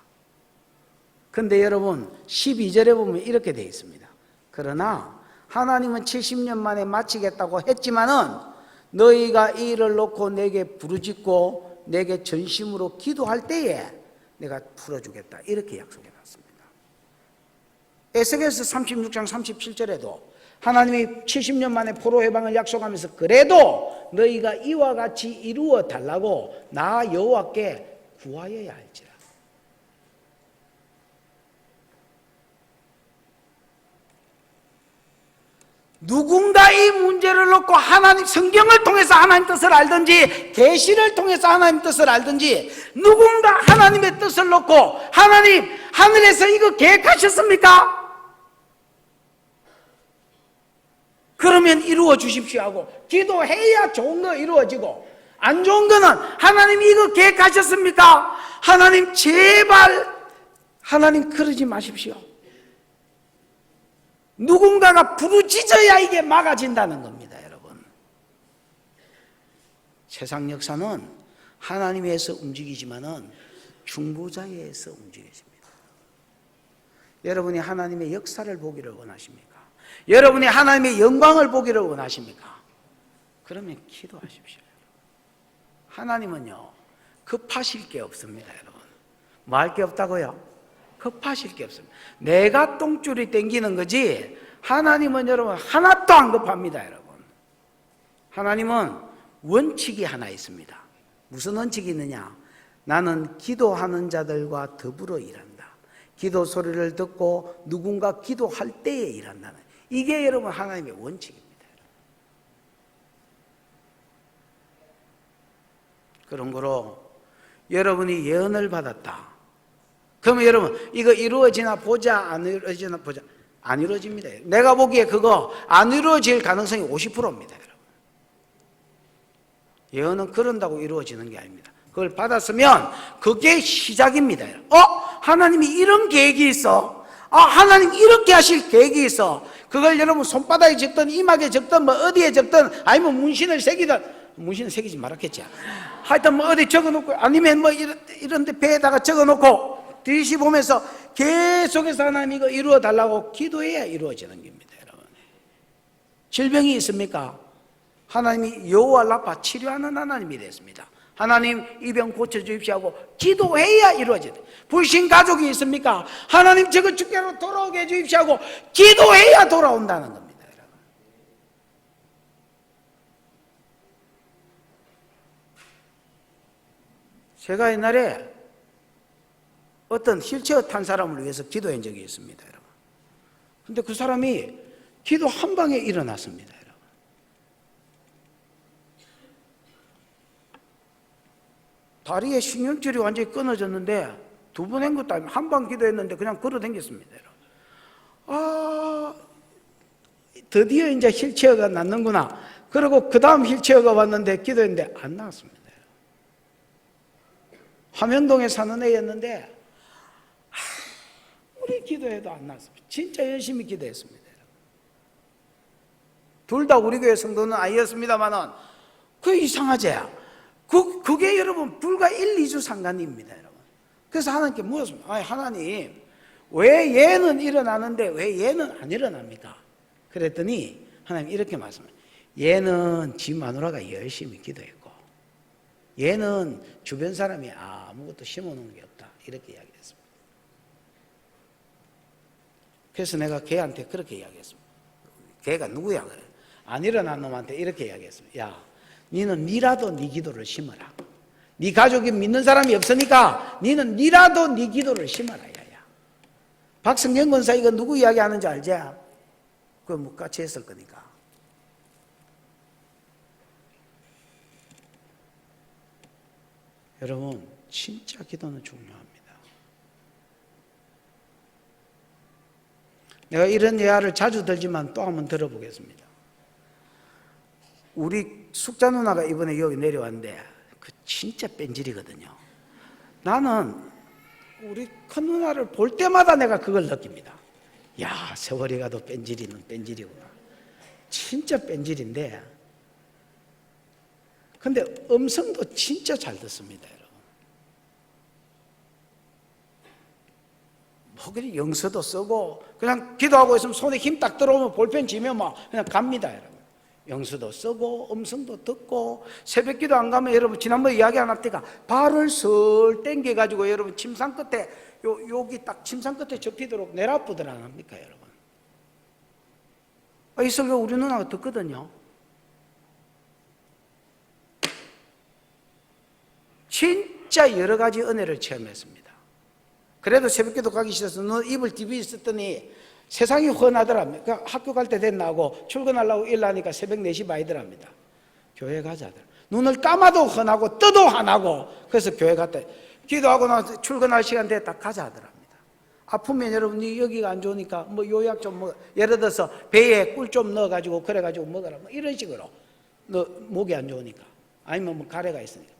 그런데 여러분 12절에 보면 이렇게 되어 있습니다. 그러나 하나님은 70년 만에 마치겠다고 했지만은 너희가 이 일을 놓고 내게 부르짖고 내게 전심으로 기도할 때에 내가 풀어주겠다. 이렇게 약속해 놨습니다. 에스겔서 36장 37절에도 하나님이 70년 만에 포로 해방을 약속하면서 그래도 너희가 이와 같이 이루어 달라고 나 여호와께 구하여야 할지라. 누군가 이 문제를 놓고 하나님, 성경을 통해서 하나님 뜻을 알든지 계시를 통해서 하나님 뜻을 알든지 누군가 하나님의 뜻을 놓고 하나님, 하늘에서 이거 계획하셨습니까? 그러면 이루어 주십시오 하고 기도해야 좋은 거 이루어지고, 안 좋은 거는 하나님 이거 계획하셨습니까? 하나님 제발, 하나님 그러지 마십시오. 누군가가 부르짖어야 이게 막아진다는 겁니다, 여러분. 세상 역사는 하나님에 의해서 움직이지만은 중보자에 의해서 움직여집니다. 여러분이 하나님의 역사를 보기를 원하십니까? 여러분이 하나님의 영광을 보기를 원하십니까? 그러면 기도하십시오. 하나님은요, 급하실 게 없습니다, 여러분. 뭐 할 게 없다고요? 급하실 게 없습니다. 내가 똥줄이 땡기는 거지 하나님은 여러분 하나도 안 급합니다, 여러분. 하나님은 원칙이 하나 있습니다. 무슨 원칙이 있느냐? 나는 기도하는 자들과 더불어 일한다. 기도 소리를 듣고 누군가 기도할 때에 일한다는, 이게 여러분 하나님의 원칙입니다. 그런 거로 여러분이 예언을 받았다. 그러면 여러분 이거 이루어지나 보자, 안 이루어지나 보자. 안 이루어집니다. 내가 보기에 그거 안 이루어질 가능성이 50%입니다, 여러분. 예언은 그런다고 이루어지는 게 아닙니다. 그걸 받았으면 그게 시작입니다. 하나님이 이런 계획이 있어. 하나님 이렇게 하실 계획이 있어. 그걸 여러분 손바닥에 적든 이마에 적든 뭐 어디에 적든 아니면 문신을 새기든, 문신을 새기지 말았겠지. 하여튼 뭐 어디 적어놓고 아니면 뭐 이런 데 배에다가 적어놓고 뒤시 보면서 계속해서 하나님 이거 이루어 달라고 기도해야 이루어지는 겁니다. 여러분, 질병이 있습니까? 하나님이 여호와 라파 치료하는 하나님이 됐습니다. 하나님 이 병 고쳐주십시오 하고 기도해야 이루어진다. 불신 가족이 있습니까? 하나님 저거 주께로 돌아오게 해주십시오 하고 기도해야 돌아온다는 겁니다. 여러분, 제가 옛날에 어떤 휠체어 탄 사람을 위해서 기도한 적이 있습니다. 여러분, 근데 그 사람이 기도 한 방에 일어났습니다. 다리에 신경줄이 완전히 끊어졌는데 두 번 한 것도 아니고 한 번 기도했는데 그냥 걸어 댕겼습니다. 드디어 이제 휠체어가 낫는구나. 그리고 그 다음 휠체어가 왔는데 기도했는데 안 나왔습니다. 화면동에 사는 애였는데 아무리 기도해도 안 나왔습니다. 진짜 열심히 기도했습니다. 둘 다 우리 교회 성도는 아니었습니다만은 그 이상하지? 그게 여러분 불과 1, 2주 상관입니다. 여러분. 그래서 하나님께 물었습니다. 하나님, 왜 얘는 일어나는데 왜 얘는 안 일어납니까? 그랬더니 하나님 이렇게 말씀해요. 얘는 지 마누라가 열심히 기도했고 얘는 주변 사람이 아무것도 심어놓은 게 없다. 이렇게 이야기했습니다. 그래서 내가 걔한테 그렇게 이야기했습니다. 걔가 누구야? 그래. 안 일어난 놈한테 이렇게 이야기했습니다. 야, 니는 니라도 니 기도를 심어라. 니 가족이 믿는 사람이 없으니까 니는 니라도 니 기도를 심어라. 야야. 박성경 권사 이거 누구 이야기하는지 알지? 그거 뭐 같이 했을 거니까. 여러분, 진짜 기도는 중요합니다. 내가 이런 예화를 자주 들지만 또 한번 들어보겠습니다. 우리 숙자 누나가 이번에 여기 내려왔는데 그 진짜 뺀질이거든요. 나는 우리 큰 누나를 볼 때마다 내가 그걸 느낍니다. 야, 세월이 가도 뺀질이는 뺀질이구나. 진짜 뺀질인데 근데 음성도 진짜 잘 듣습니다. 여러분, 뭐 그냥 영서도 쓰고 그냥 기도하고 있으면 손에 힘 딱 들어오면 볼펜 쥐면 막 그냥 갑니다. 여러분, 영수도 쓰고 음성도 듣고 새벽 기도 안 가면 여러분 지난번에 이야기 안 합니까? 발을 슬 땡겨가지고 여러분 침상 끝에 여기 딱 침상 끝에 접히도록 내라쁘들 안 합니까? 여러분, 이 설교 우리 누나가 듣거든요. 진짜 여러 가지 은혜를 체험했습니다. 그래도 새벽 기도 가기 싫어서 눈 입을 TV 있었더니 세상이 훤하더라. 학교 갈 때 됐나고 출근하려고 일하니까 새벽 4시 반이더랍니다. 교회 가자더라. 눈을 감아도 훤하고 떠도 환하고. 그래서 교회 갔다 기도하고 나서 출근할 시간 됐다 가자 하더랍니다. 아프면 여러분 여기가 안 좋으니까 뭐 요약 좀 뭐 예를 들어서 배에 꿀 좀 넣어가지고 그래가지고 먹어라 뭐 이런 식으로. 너 목이 안 좋으니까 아니면 뭐 가래가 있으니까.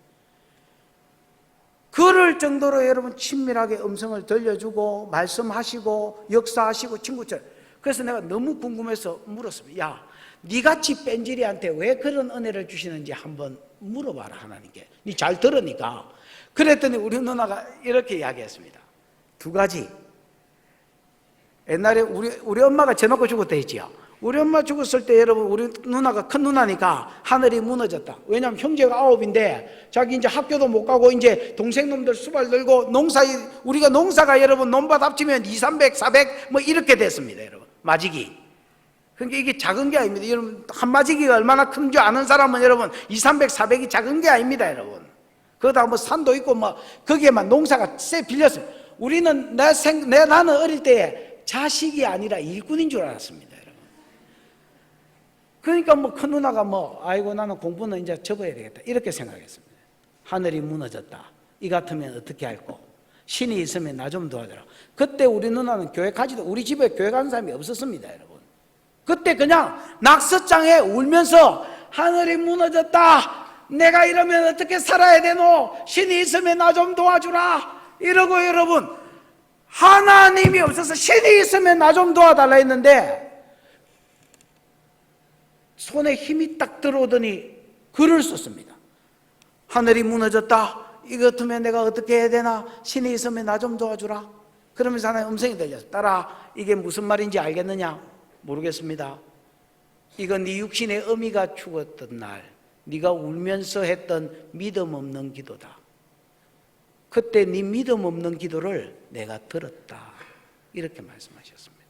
그럴 정도로 여러분 친밀하게 음성을 들려주고 말씀하시고 역사하시고 친구처럼. 그래서 내가 너무 궁금해서 물었습니다. 야, 니같이 뺀질이한테 왜 그런 은혜를 주시는지 한번 물어봐라 하나님께. 니 잘 들으니까. 그랬더니 우리 누나가 이렇게 이야기했습니다. 두 가지. 옛날에 우리 엄마가 저놓고 죽었다 했지요. 우리 엄마 죽었을 때 여러분 우리 누나가 큰 누나니까 하늘이 무너졌다. 왜냐하면 형제가 9인데 자기 이제 학교도 못 가고 이제 동생놈들 수발 들고 우리가 농사가 여러분 논밭 합치면 2, 300, 400 뭐 이렇게 됐습니다. 여러분 마지기. 그러니까 이게 작은 게 아닙니다. 여러분 한 마지기가 얼마나 큰 줄 아는 사람은 여러분 2, 300, 400이 작은 게 아닙니다. 여러분 거기다 뭐 산도 있고 뭐 거기에만 농사가 쎄 빌렸습니다. 우리는 나는 어릴 때 자식이 아니라 일꾼인 줄 알았습니다. 그러니까 뭐 큰 누나가 뭐 아이고 나는 공부는 이제 접어야 되겠다 이렇게 생각했습니다. 하늘이 무너졌다. 이 같으면 어떻게 할꼬? 신이 있으면 나 좀 도와줘라. 그때 우리 누나는 교회 가지도 우리 집에 교회 가는 사람이 없었습니다. 여러분 그때 그냥 낙서장에 울면서 하늘이 무너졌다. 내가 이러면 어떻게 살아야 되노? 신이 있으면 나 좀 도와주라. 이러고 여러분, 하나님이 없어서 신이 있으면 나 좀 도와달라 했는데 손에 힘이 딱 들어오더니 글을 썼습니다. 하늘이 무너졌다. 이거 같으면 내가 어떻게 해야 되나? 신이 있으면 나 좀 도와주라. 그러면서 하나님 음성이 들렸어. 딸아, 이게 무슨 말인지 알겠느냐? 모르겠습니다. 이건 네 육신의 어미가 죽었던 날 네가 울면서 했던 믿음 없는 기도다. 그때 네 믿음 없는 기도를 내가 들었다. 이렇게 말씀하셨습니다.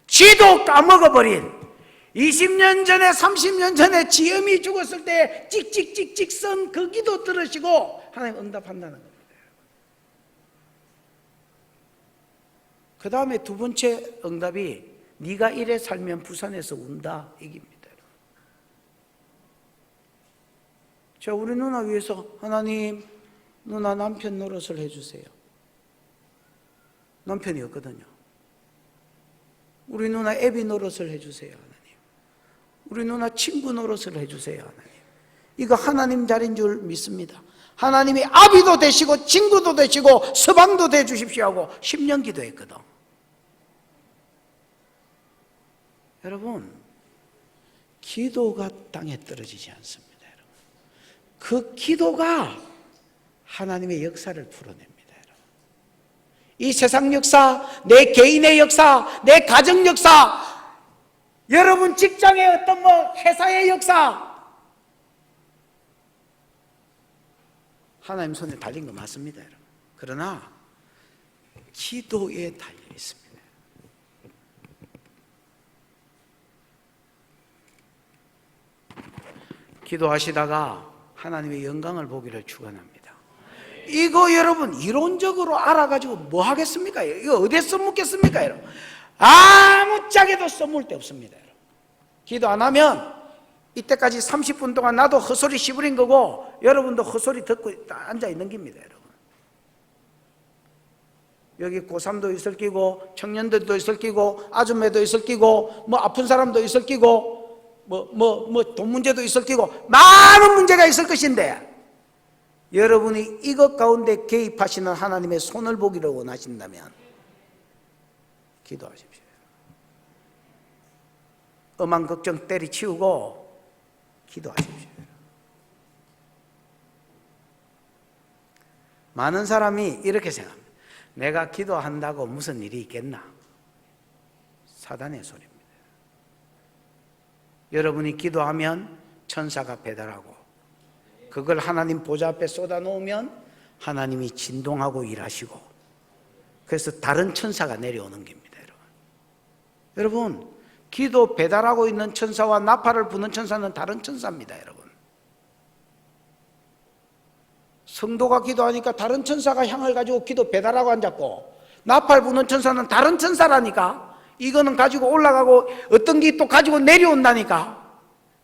지도 까먹어버린 20년 전에 30년 전에 지엄이 죽었을 때 찍찍찍찍 쓴 그 기도 들으시고 하나님 응답한다는 겁니다. 그 다음에 두 번째 응답이 네가 이래 살면 부산에서 운다 이깁니다. 자, 우리 누나 위해서 하나님, 누나 남편 노릇을 해주세요. 남편이 없거든요. 우리 누나 애비 노릇을 해주세요, 하나님. 우리 누나 친구 노릇을 해주세요, 하나님. 이거 하나님 자리인 줄 믿습니다. 하나님이 아비도 되시고 친구도 되시고 서방도 되주십시오 하고 10년 기도했거든. 여러분, 기도가 땅에 떨어지지 않습니다. 여러분. 그 기도가 하나님의 역사를 풀어냅니다. 여러분. 이 세상 역사, 내 개인의 역사, 내 가정 역사, 여러분 직장의 어떤 회사의 역사, 하나님 손에 달린 거 맞습니다, 여러분. 그러나 기도에 달려 있습니다. 기도하시다가 하나님의 영광을 보기를 축원합니다. 이거 여러분 이론적으로 알아가지고 뭐 하겠습니까? 이거 어디에 써먹겠습니까? 여러분? 아무짝에도 써먹을 데 없습니다. 여러분. 기도 안 하면 이때까지 30분 동안 나도 헛소리 씹으린 거고 여러분도 헛소리 듣고 앉아 있는 겁니다. 여러분. 여기 고3도 있을 끼고 청년들도 있을 끼고 아줌매도 있을 끼고 뭐 아픈 사람도 있을 끼고 돈 문제도 있을 끼고 많은 문제가 있을 것인데 여러분이 이것 가운데 개입하시는 하나님의 손을 보기를 원하신다면 기도하십시오. 엄한 걱정 때리치우고 기도하십시오. 많은 사람이 이렇게 생각합니다. 내가 기도한다고 무슨 일이 있겠나? 사단의 소리입니다. 여러분이 기도하면 천사가 배달하고 그걸 하나님 보좌 앞에 쏟아놓으면 하나님이 진동하고 일하시고 그래서 다른 천사가 내려오는 겁니다. 여러분 기도 배달하고 있는 천사와 나팔을 부는 천사는 다른 천사입니다. 여러분 성도가 기도하니까 다른 천사가 향을 가지고 기도 배달하고 앉았고 나팔 부는 천사는 다른 천사라니까 이거는 가지고 올라가고 어떤 게 또 가지고 내려온다니까.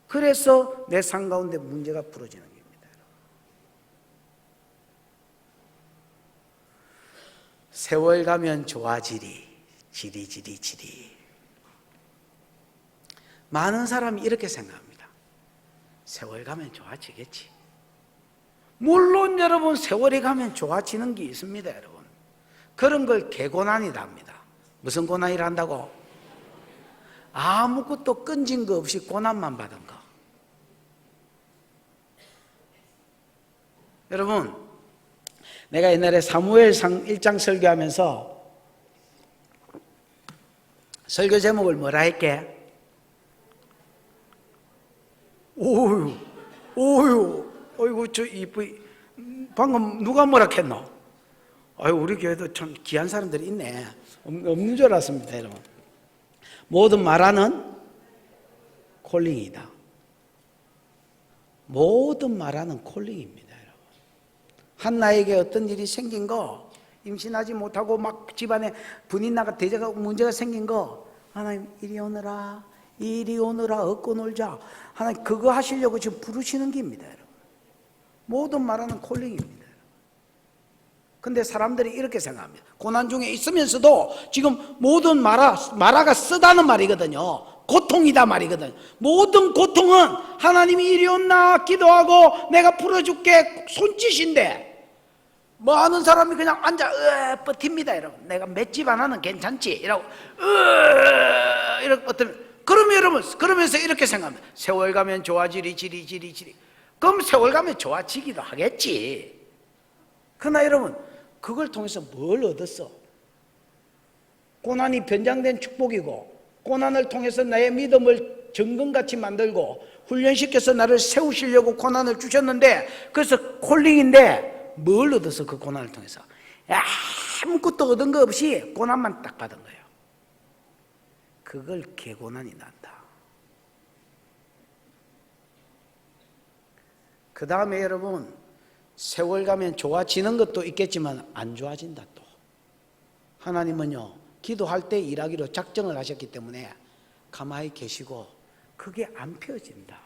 그래서 내 삶 가운데 문제가 풀어지는 겁니다. 세월 가면 좋아지리 지리 많은 사람이 이렇게 생각합니다. 세월 가면 좋아지겠지. 물론 여러분 세월이 가면 좋아지는 게 있습니다. 여러분 그런 걸 개고난이다 합니다. 무슨 고난이라 한다고? 아무것도 끈진 거 없이 고난만 받은 거. 여러분 내가 옛날에 사무엘상 1장 설교하면서 설교 제목을 뭐라 할게? 어이구 저 이쁘이 방금 누가 뭐라 했노? 아유 우리 교회도 참 귀한 사람들이 있네. 없는 줄 알았습니다. 여러분 모든 말하는 콜링이다. 모든 말하는 콜링입니다. 여러분 한나에게 어떤 일이 생긴 거 임신하지 못하고 막 집안에 분이 나가 대제가 문제가 생긴 거 하나님 이리 오너라 얻고 놀자 하나님 그거 하시려고 지금 부르시는 겁니다. 여러분 모든 말하는 콜링입니다. 근데 사람들이 이렇게 생각합니다. 고난 중에 있으면서도 지금 모든 마라가 쓰다는 말이거든요. 고통이다 말이거든. 모든 고통은 하나님이 이리 온나 기도하고 내가 풀어줄게 손짓인데, 뭐 하는 사람이 그냥 앉아 버팁니다. 여러분, 내가 맷집 하나는 괜찮지 이러고 이렇게 버티면, 그러면 여러분, 그러면서 이렇게 생각합니다. 세월 가면 좋아지리 지리. 그럼 세월 가면 좋아지기도 하겠지. 그러나 여러분, 그걸 통해서 뭘 얻었어? 고난이 변장된 축복이고, 고난을 통해서 나의 믿음을 정금같이 만들고 훈련시켜서 나를 세우시려고 고난을 주셨는데, 그래서 콜링인데 뭘 얻어서 그 고난을 통해서 아무것도 얻은 거 없이 고난만 딱 받은 거예요. 그걸 개고난이 난다. 그 다음에 여러분, 세월 가면 좋아지는 것도 있겠지만 안 좋아진다. 또 하나님은요, 기도할 때 일하기로 작정을 하셨기 때문에 가만히 계시고 그게 안 펴진다.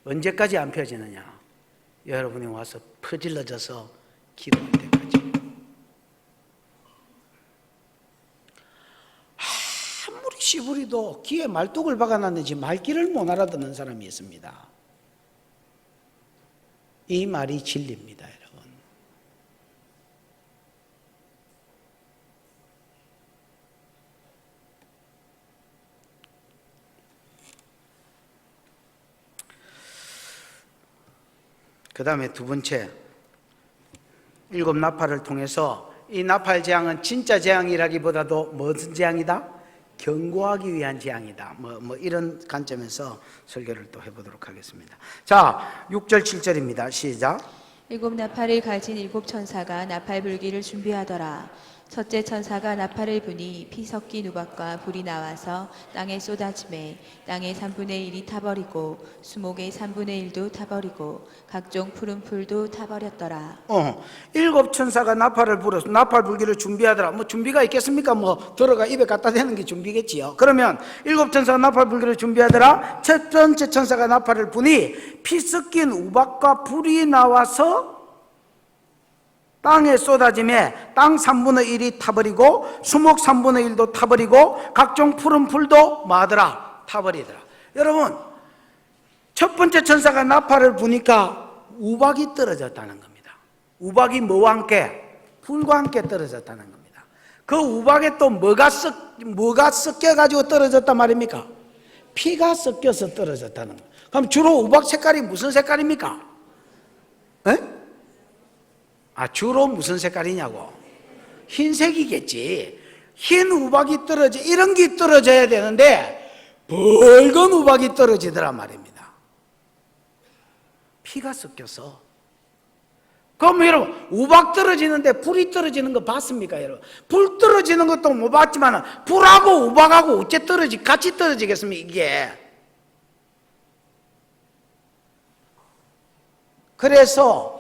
언제까지 안 펴지느냐? 여러분이 와서 퍼질러져서 기도할 때까지. 아무리 시부리도 귀에 말뚝을 박아놨는지 말귀를 못 알아듣는 사람이 있습니다. 이 말이 진리입니다, 여러분. 그 다음에 두 번째, 일곱 나팔을 통해서, 이 나팔 재앙은 진짜 재앙이라기보다도 무슨 재앙이다? 경고하기 위한 재앙이다. 뭐 이런 관점에서 설교를 또 해보도록 하겠습니다. 자, 6절 7절입니다. 시작. 일곱 나팔을 가진 일곱 천사가 나팔 불기를 준비하더라. 첫째 천사가 나팔을 부니 피 섞인 우박과 불이 나와서 땅에 쏟아지매 땅의 3분의 1이 타버리고 수목의 3분의 1도 타버리고 각종 푸른 풀도 타버렸더라. 일곱 천사가 나팔을 불어서 나팔 불기를 준비하더라. 뭐 준비가 있겠습니까? 뭐 들어가 입에 갖다 대는 게 준비겠지요. 그러면 일곱 천사가 나팔 불기를 준비하더라. 첫 번째 천사가 나팔을 부니 피 섞인 우박과 불이 나와서 땅에 쏟아짐에 땅 3분의 1이 타버리고 수목 3분의 1도 타버리고 각종 푸른 풀도 뭐하더라? 타버리더라. 여러분, 첫 번째 천사가 나팔을 부니까 우박이 떨어졌다는 겁니다. 우박이 뭐와 함께? 불과 함께 떨어졌다는 겁니다. 그 우박에 또 뭐가 섞여가지고 떨어졌단 말입니까? 피가 섞여서 떨어졌다는 거예요. 그럼 주로 우박 색깔이 무슨 색깔입니까? 에? 주로 무슨 색깔이냐고? 흰색이겠지. 흰 우박이 떨어져, 이런 게 떨어져야 되는데 붉은 우박이 떨어지더란 말입니다. 피가 섞여서. 그럼 여러분, 우박 떨어지는데 불이 떨어지는 거 봤습니까, 여러분? 불 떨어지는 것도 못 봤지만 불하고 우박하고 어째 같이 떨어지겠습니까, 이게? 그래서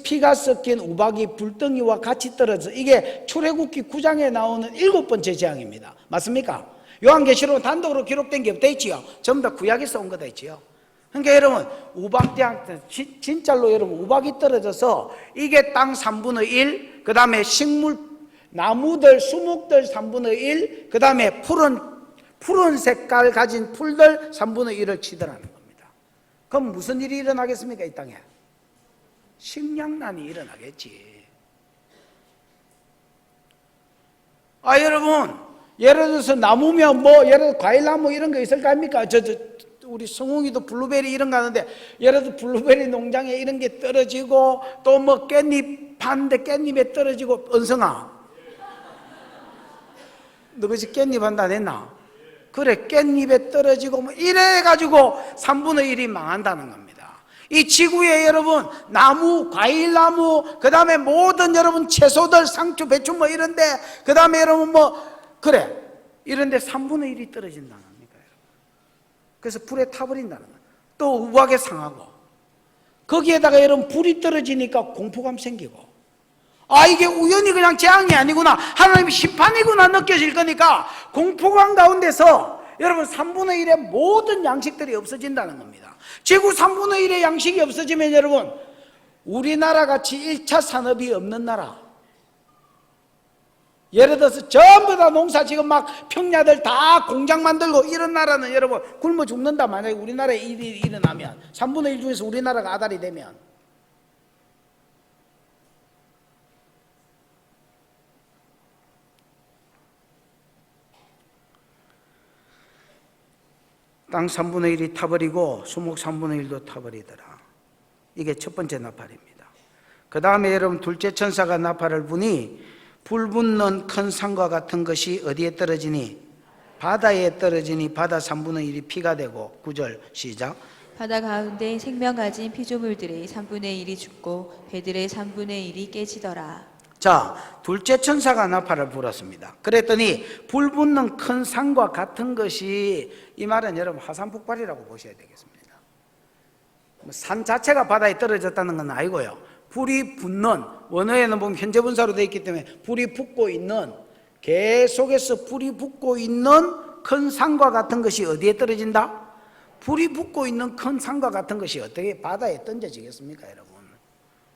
피가 섞인 우박이 불덩이와 같이 떨어져, 이게 출애굽기 9장에 나오는 7번째 재앙입니다. 맞습니까? 요한계시록 단독으로 기록된 게 없다 있지요. 전부 다 구약에서 온 거다 있지요. 그러니까 여러분, 우박 재앙, 진짜로 여러분, 우박이 떨어져서 이게 땅 3분의 1, 그 다음에 식물, 나무들, 수목들 3분의 1, 그 다음에 푸른 색깔 가진 풀들 3분의 1을 치더라는 겁니다. 그럼 무슨 일이 일어나겠습니까, 이 땅에? 식량난이 일어나겠지. 여러분, 예를 들어서 나무면 예를 들어 과일나무 이런 거 있을 거 아닙니까? 우리 성웅이도 블루베리 이런 거 하는데, 예를 들어 블루베리 농장에 이런 게 떨어지고, 또 깻잎 파는데 깻잎에 떨어지고, 은성아, 너 그치 깻잎 한다 냈나? 그래, 깻잎에 떨어지고 이래가지고 3분의 1이 망한다는 겁니다. 이 지구에 여러분, 나무, 과일나무, 그 다음에 모든 여러분 채소들, 상추, 배추 이런데, 그 다음에 여러분 이런데 3분의 1이 떨어진다는 겁니까, 여러분? 그래서 불에 타버린다는 거예요. 또 우박에 상하고, 거기에다가 여러분 불이 떨어지니까 공포감 생기고, 이게 우연히 그냥 재앙이 아니구나, 하나님의 심판이구나 느껴질 거니까 공포감 가운데서 여러분 3분의 1의 모든 양식들이 없어진다는 겁니다. 지구 3분의 1의 양식이 없어지면 여러분, 우리나라 같이 1차 산업이 없는 나라, 예를 들어서 전부 다 농사 지금 막 평야들 다 공장 만들고 이런 나라는 여러분 굶어 죽는다. 만약에 우리나라에 일이 일어나면 3분의 1 중에서 우리나라가 아달이 되면. 땅 3분의 1이 타버리고 수목 3분의 1도 타버리더라. 이게 첫 번째 나팔입니다. 그 다음에 여러분 둘째 천사가 나팔을 부니 불 붙는 큰 산과 같은 것이 어디에 떨어지니? 바다에 떨어지니 바다 3분의 1이 피가 되고 9절 시작. 바다 가운데 생명 가진 피조물들의 3분의 1이 죽고 배들의 3분의 1이 깨지더라. 자, 둘째 천사가 나팔을 불었습니다. 그랬더니 불 붙는 큰 산과 같은 것이, 이 말은 여러분 화산 폭발이라고 보셔야 되겠습니다. 산 자체가 바다에 떨어졌다는 건 아니고요. 불이 붙는, 원어에는 보면 현재 분사로 되어 있기 때문에 불이 붙고 있는, 계속해서 불이 붙고 있는 큰 산과 같은 것이 어디에 떨어진다? 불이 붙고 있는 큰 산과 같은 것이 어떻게 바다에 던져지겠습니까, 여러분?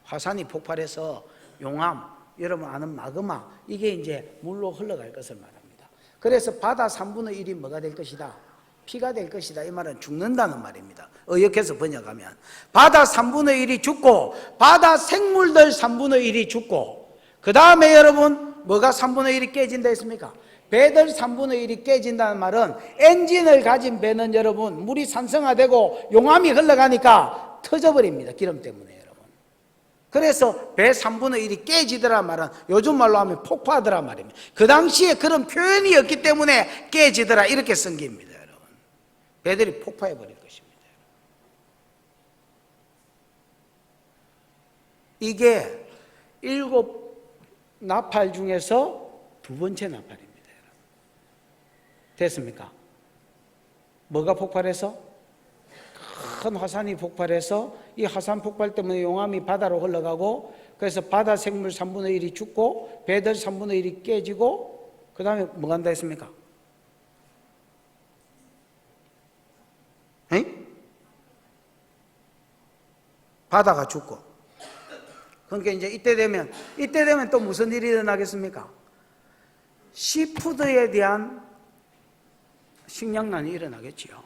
화산이 폭발해서 용암, 여러분 아는 마그마, 이게 이제 물로 흘러갈 것을 말합니다. 그래서 바다 3분의 1이 뭐가 될 것이다? 피가 될 것이다. 이 말은 죽는다는 말입니다. 의역해서 번역하면 바다 3분의 1이 죽고 바다 생물들 3분의 1이 죽고, 그 다음에 여러분 뭐가 3분의 1이 깨진다 했습니까? 배들 3분의 1이 깨진다는 말은 엔진을 가진 배는 여러분 물이 산성화되고 용암이 흘러가니까 터져버립니다. 기름 때문에. 그래서 배 3분의 1이 깨지더라 말은 요즘 말로 하면 폭파하더라 말입니다. 그 당시에 그런 표현이었기 때문에 깨지더라 이렇게 쓴 겁니다, 여러분. 배들이 폭파해버릴 것입니다. 이게 7 나팔 중에서 두 번째 나팔입니다, 여러분. 됐습니까? 뭐가 폭발해서? 큰 화산이 폭발해서 이 화산 폭발 때문에 용암이 바다로 흘러가고, 그래서 바다 생물 3분의 1이 죽고 배들 3분의 1이 깨지고, 그 다음에 뭐가 한다 했습니까? 에이? 바다가 죽고. 그러니까 이제 이때 되면 또 무슨 일이 일어나겠습니까? 시푸드에 대한 식량난이 일어나겠지요.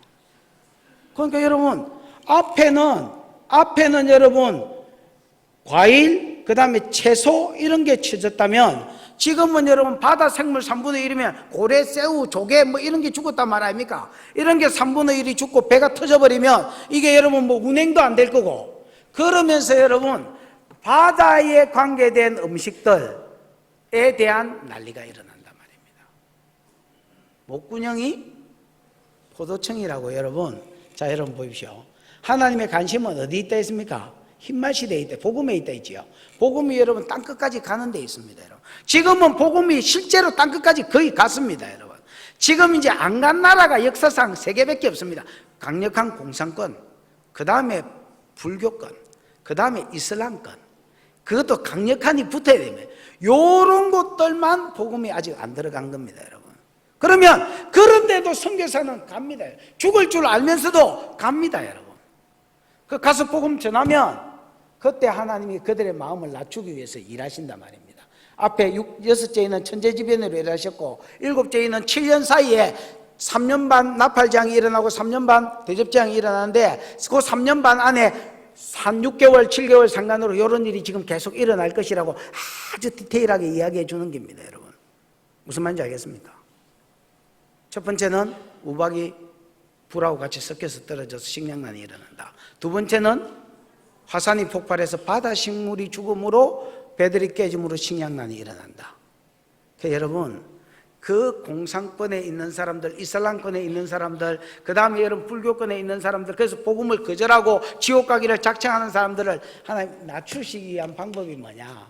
그러니까 여러분 앞에는 여러분 과일, 그 다음에 채소 이런 게 쳐졌다면, 지금은 여러분 바다 생물 3분의 1이면 고래, 새우, 조개 뭐 이런 게 죽었단 말 아닙니까? 이런 게 3분의 1이 죽고 배가 터져버리면 이게 여러분 뭐 운행도 안 될 거고, 그러면서 여러분 바다에 관계된 음식들에 대한 난리가 일어난단 말입니다. 목구녕이 포도청이라고 여러분. 자, 여러분 보십시오. 하나님의 관심은 어디 있다 했습니까? 흰맛이 돼 있다. 복음에 있다 있지요. 복음이 여러분 땅끝까지 가는 데 있습니다, 여러분. 지금은 복음이 실제로 땅끝까지 거의 갔습니다, 여러분. 지금 이제 안 간 나라가 역사상 3개밖에 없습니다. 강력한 공산권, 그 다음에 불교권, 그 다음에 이슬람권. 그것도 강력한이 붙어야 됩니다. 요런 것들만 복음이 아직 안 들어간 겁니다, 여러분. 그러면 그런데도 선교사는 갑니다. 죽을 줄 알면서도 갑니다, 여러분. 그 가서 복음 전하면 그때 하나님이 그들의 마음을 낮추기 위해서 일하신단 말입니다. 앞에 6번째는 천재지변으로 일하셨고, 7번째는 7년 사이에 3년 반 나팔장이 일어나고 3년 반 대접장이 일어나는데, 그 3년 반 안에 한 6개월, 7개월 상간으로 이런 일이 지금 계속 일어날 것이라고 아주 디테일하게 이야기해 주는 겁니다, 여러분. 무슨 말인지 알겠습니까? 첫 번째는 우박이 불하고 같이 섞여서 떨어져서 식량난이 일어난다. 두 번째는 화산이 폭발해서 바다 식물이 죽음으로 배들이 깨짐으로 식량난이 일어난다. 그러니까 여러분, 그 공산권에 있는 사람들, 이슬람권에 있는 사람들, 그 다음에 여러분 불교권에 있는 사람들, 그래서 복음을 거절하고 지옥 가기를 작정하는 사람들을 하나님 낮추시기 위한 방법이 뭐냐?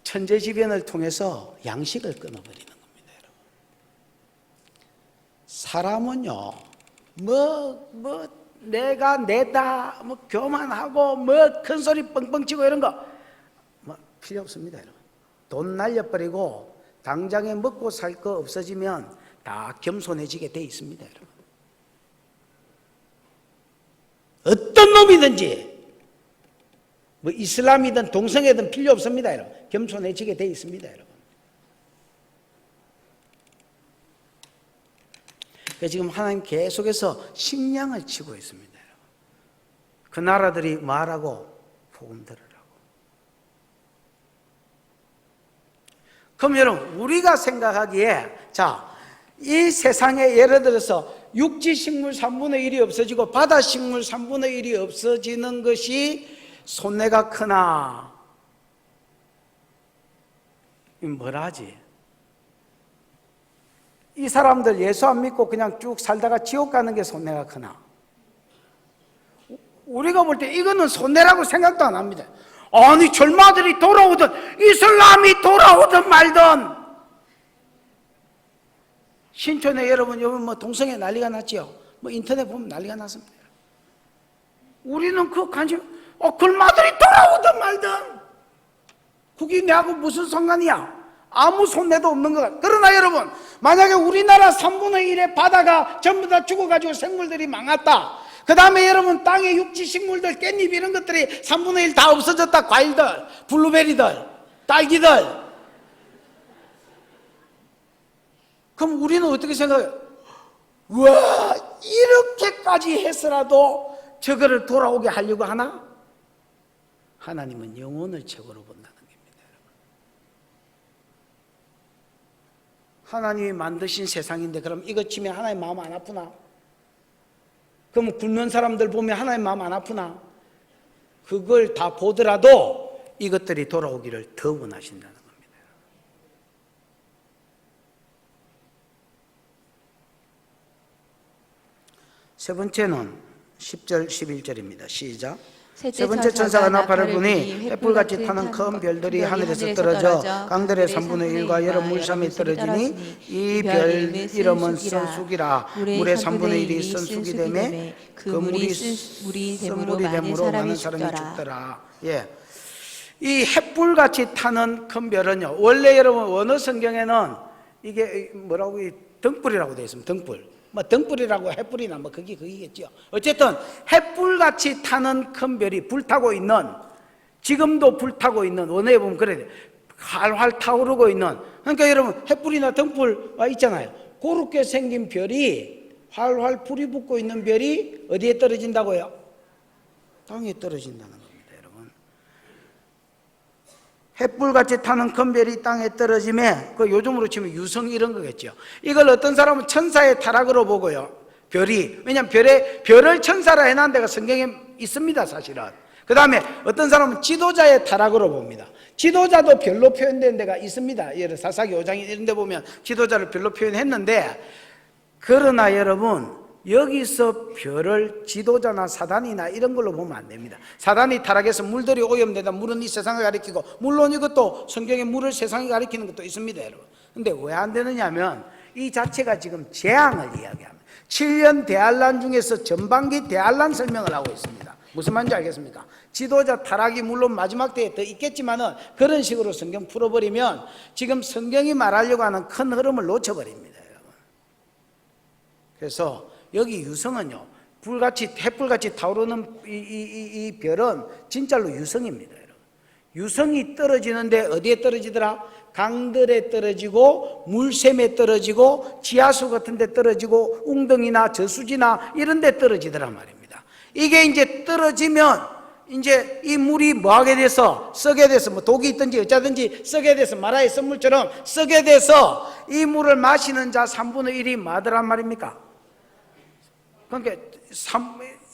천재지변을 통해서 양식을 끊어버리는 겁니다. 사람은요, 내가 내다, 교만하고, 큰 소리 뻥뻥 치고 이런 거, 필요 없습니다, 여러분. 돈 날려버리고, 당장에 먹고 살 거 없어지면 다 겸손해지게 돼 있습니다, 여러분. 어떤 놈이든지, 뭐 이슬람이든 동성애든 필요 없습니다, 여러분. 겸손해지게 돼 있습니다, 여러분. 지금 하나님 계속해서 식량을 치고 있습니다, 여러분. 그 나라들이 말하고 복음 들으라고. 그럼 여러분, 우리가 생각하기에 이 세상에 예를 들어서 육지 식물 3분의 1이 없어지고 바다 식물 3분의 1이 없어지는 것이 손해가 크나? 뭐라 하지? 이 사람들 예수 안 믿고 그냥 쭉 살다가 지옥 가는 게 손해가 크나? 우리가 볼 때 이거는 손해라고 생각도 안 합니다. 아니, 절마들이 돌아오든 이슬람이 돌아오든 말든, 신촌에 여러분 요즘 뭐 동성애 난리가 났지요. 뭐 인터넷 보면 난리가 났습니다. 우리는 그 관심, 글마들이 돌아오든 말든 그게 내하고 무슨 상관이야? 아무 손해도 없는 것 같아. 그러나 여러분, 만약에 우리나라 3분의 1의 바다가 전부 다 죽어가지고 생물들이 망했다. 그 다음에 여러분, 땅의 육지 식물들, 깻잎 이런 것들이 3분의 1 다 없어졌다. 과일들, 블루베리들, 딸기들. 그럼 우리는 어떻게 생각해요? 와, 이렇게까지 해서라도 저거를 돌아오게 하려고 하나? 하나님은 영혼을 최고로 본다는 겁니다, 여러분. 하나님이 만드신 세상인데 그럼 이거 치면 하나님 마음 안 아프나? 그럼 굶는 사람들 보면 하나님 마음 안 아프나? 그걸 다 보더라도 이것들이 돌아오기를 더 원하신다는 겁니다. 세 번째는 10절 11절입니다. 시작. 세 번째 천사가 나팔을 부니 햇불같이 타는 큰 별들이 하늘에서 떨어져 강들의 3분의 1과 여러 물섬에 떨어지니 이 별 이름은 선숙이라. 물의 3분의 1이 선숙이 되매 그 물이 쓴물이 되므로 많은 사람이 죽더라. 예. 이 햇불같이 타는 큰 별은요, 원래 여러분 원어 성경에는 이게 뭐라고, 등불이라고 되어 있습니다. 등불. 뭐 등불이라고 햇불이나 뭐 그기겠죠. 어쨌든 햇불같이 타는 큰 별이 불타고 있는, 지금도 불타고 있는, 원어에 보면 그래요. 활활 타오르고 있는. 그러니까 여러분, 햇불이나 등불 있잖아요. 그렇게 생긴 별이, 활활 불이 붙고 있는 별이 어디에 떨어진다고요? 땅에 떨어진다는 겁니다, 여러분. 햇불같이 타는 큰 별이 땅에 떨어짐에, 그 요즘으로 치면 유성 이런 거겠죠. 이걸 어떤 사람은 천사의 타락으로 보고요. 별이, 왜냐하면 별을 천사라 해놓은 데가 성경에 있습니다, 사실은. 그 다음에 어떤 사람은 지도자의 타락으로 봅니다. 지도자도 별로 표현된 데가 있습니다. 예를 사사기 5장 이런 데 보면 지도자를 별로 표현했는데, 그러나 여러분, 여기서 별을 지도자나 사단이나 이런 걸로 보면 안 됩니다. 사단이 타락해서 물들이 오염되다. 물은 이 세상을 가리키고, 물론 이것도 성경에 물을 세상에 가리키는 것도 있습니다, 여러분. 근데 왜 안 되느냐 하면 이 자체가 지금 재앙을 이야기합니다. 7년 대환란 중에서 전반기 대환란 설명을 하고 있습니다. 무슨 말인지 알겠습니까? 지도자 타락이 물론 마지막 때에 더 있겠지만은 그런 식으로 성경 풀어버리면 지금 성경이 말하려고 하는 큰 흐름을 놓쳐버립니다, 여러분. 그래서 여기 유성은요, 햇불같이 타오르는 이 별은 진짜로 유성입니다, 여러분. 유성이 떨어지는데 어디에 떨어지더라? 강들에 떨어지고, 물샘에 떨어지고, 지하수 같은 데 떨어지고, 웅덩이나 저수지나 이런 데 떨어지더란 말입니다. 이게 이제 떨어지면 이제 이 물이 뭐하게 돼서, 썩게 돼서, 뭐 독이 있든지 어쩌든지 썩게 돼서, 마라의 썰물처럼 썩게 돼서 이 물을 마시는 자 3분의 1이 뭐하더란 말입니까? 그러니까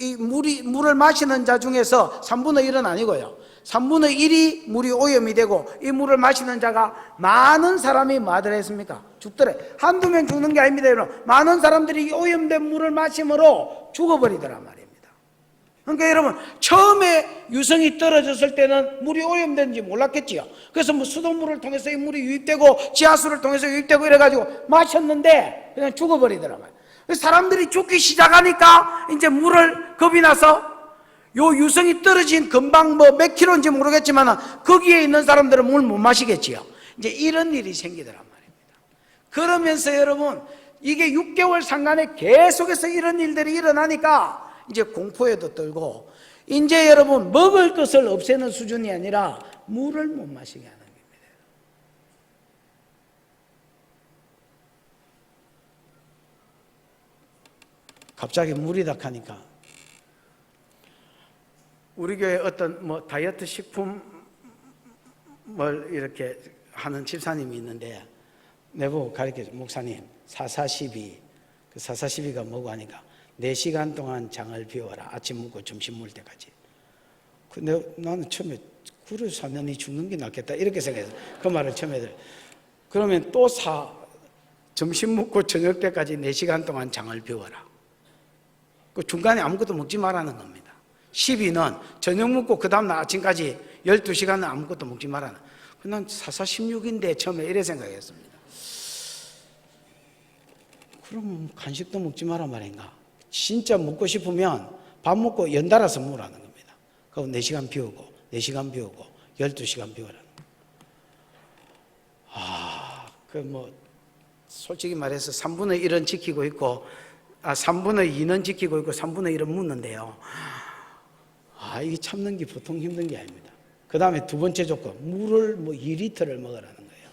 이 물을 마시는 자 중에서 3분의 1은 아니고요, 3분의 1이 물이 오염이 되고, 이 물을 마시는 자가 많은 사람이 뭐하더라 했습니까? 죽더래. 한두 명 죽는 게 아닙니다, 여러분. 많은 사람들이 오염된 물을 마심으로 죽어버리더란 말입니다. 그러니까 여러분, 처음에 유성이 떨어졌을 때는 물이 오염된지 몰랐겠지요. 그래서 뭐 수돗물을 통해서 이 물이 유입되고 지하수를 통해서 유입되고 이래가지고 마셨는데 그냥 죽어버리더란 말이에요. 사람들이 죽기 시작하니까 이제 물을 겁이 나서 요 유성이 떨어진 금방 뭐 몇 킬로인지 모르겠지만 거기에 있는 사람들은 물 못 마시겠지요. 이제 이런 일이 생기더란 말입니다. 그러면서 여러분, 이게 6개월 상간에 계속해서 이런 일들이 일어나니까 이제 공포에도 떨고, 이제 여러분 먹을 것을 없애는 수준이 아니라 물을 못 마시게 하는 겁니다. 갑자기 물이다 하니까 우리 교회 어떤 뭐 다이어트 식품을 이렇게 하는 집사님이 있는데 내보고 가르쳐줘. 목사님 4412 그 4412가 뭐고 하니까 4시간 동안 장을 비워라. 아침 먹고 점심 먹을 때까지. 나는 처음에 그래 사년이 죽는 게 낫겠다 이렇게 생각해서 그 말을 처음에 들어요. 그러면 또 점심 먹고 저녁 때까지 4시간 동안 장을 비워라. 그 중간에 아무것도 먹지 말라는 겁니다. 12는 저녁 먹고 그 다음날 아침까지 12시간은 아무것도 먹지 말라는. 난 4416인데 처음에 이래 생각했습니다. 그럼 간식도 먹지 마라 말인가? 진짜 먹고 싶으면 밥 먹고 연달아서 먹으라는 겁니다. 그럼 4시간 비우고 4시간 비우고 12시간 비우라는 거예요. 솔직히 말해서 3분의 1은 지키고 있고 3분의 2는 지키고 있고 3분의 1은 묻는데요. 이게 참는 게 보통 힘든 게 아닙니다. 그 다음에 두 번째 조건, 물을 2리터를 먹으라는 거예요.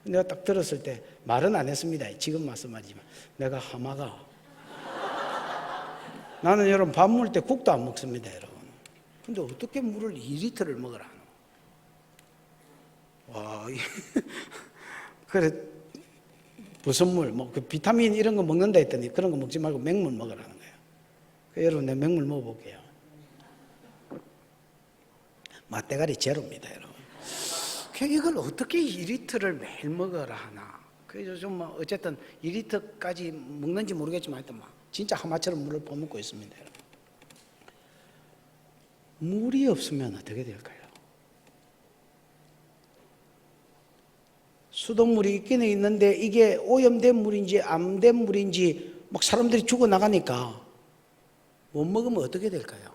내가 딱 들었을 때 말은 안 했습니다. 지금 말씀하지만 내가 하마가 나는 여러분 밥 먹을 때 국도 안 먹습니다, 여러분. 근데 어떻게 물을 2리터를 먹으라 하노? 그래 무슨 물, 그 비타민 이런 거 먹는다 했더니 그런 거 먹지 말고 맹물 먹으라는 거예요. 여러분 내가 맹물 먹어볼게요. 맛대가리 제로입니다, 여러분. 이걸 어떻게 2리터를 매일 먹어라 하나? 그래서 좀 어쨌든 2리터까지 먹는지 모르겠지만 하여튼 진짜 하마처럼 물을 퍼먹고 있습니다, 여러분. 물이 없으면 어떻게 될까요? 수돗물이 있기는 있는데 이게 오염된 물인지 안 된 물인지 사람들이 죽어나가니까 못 먹으면 어떻게 될까요?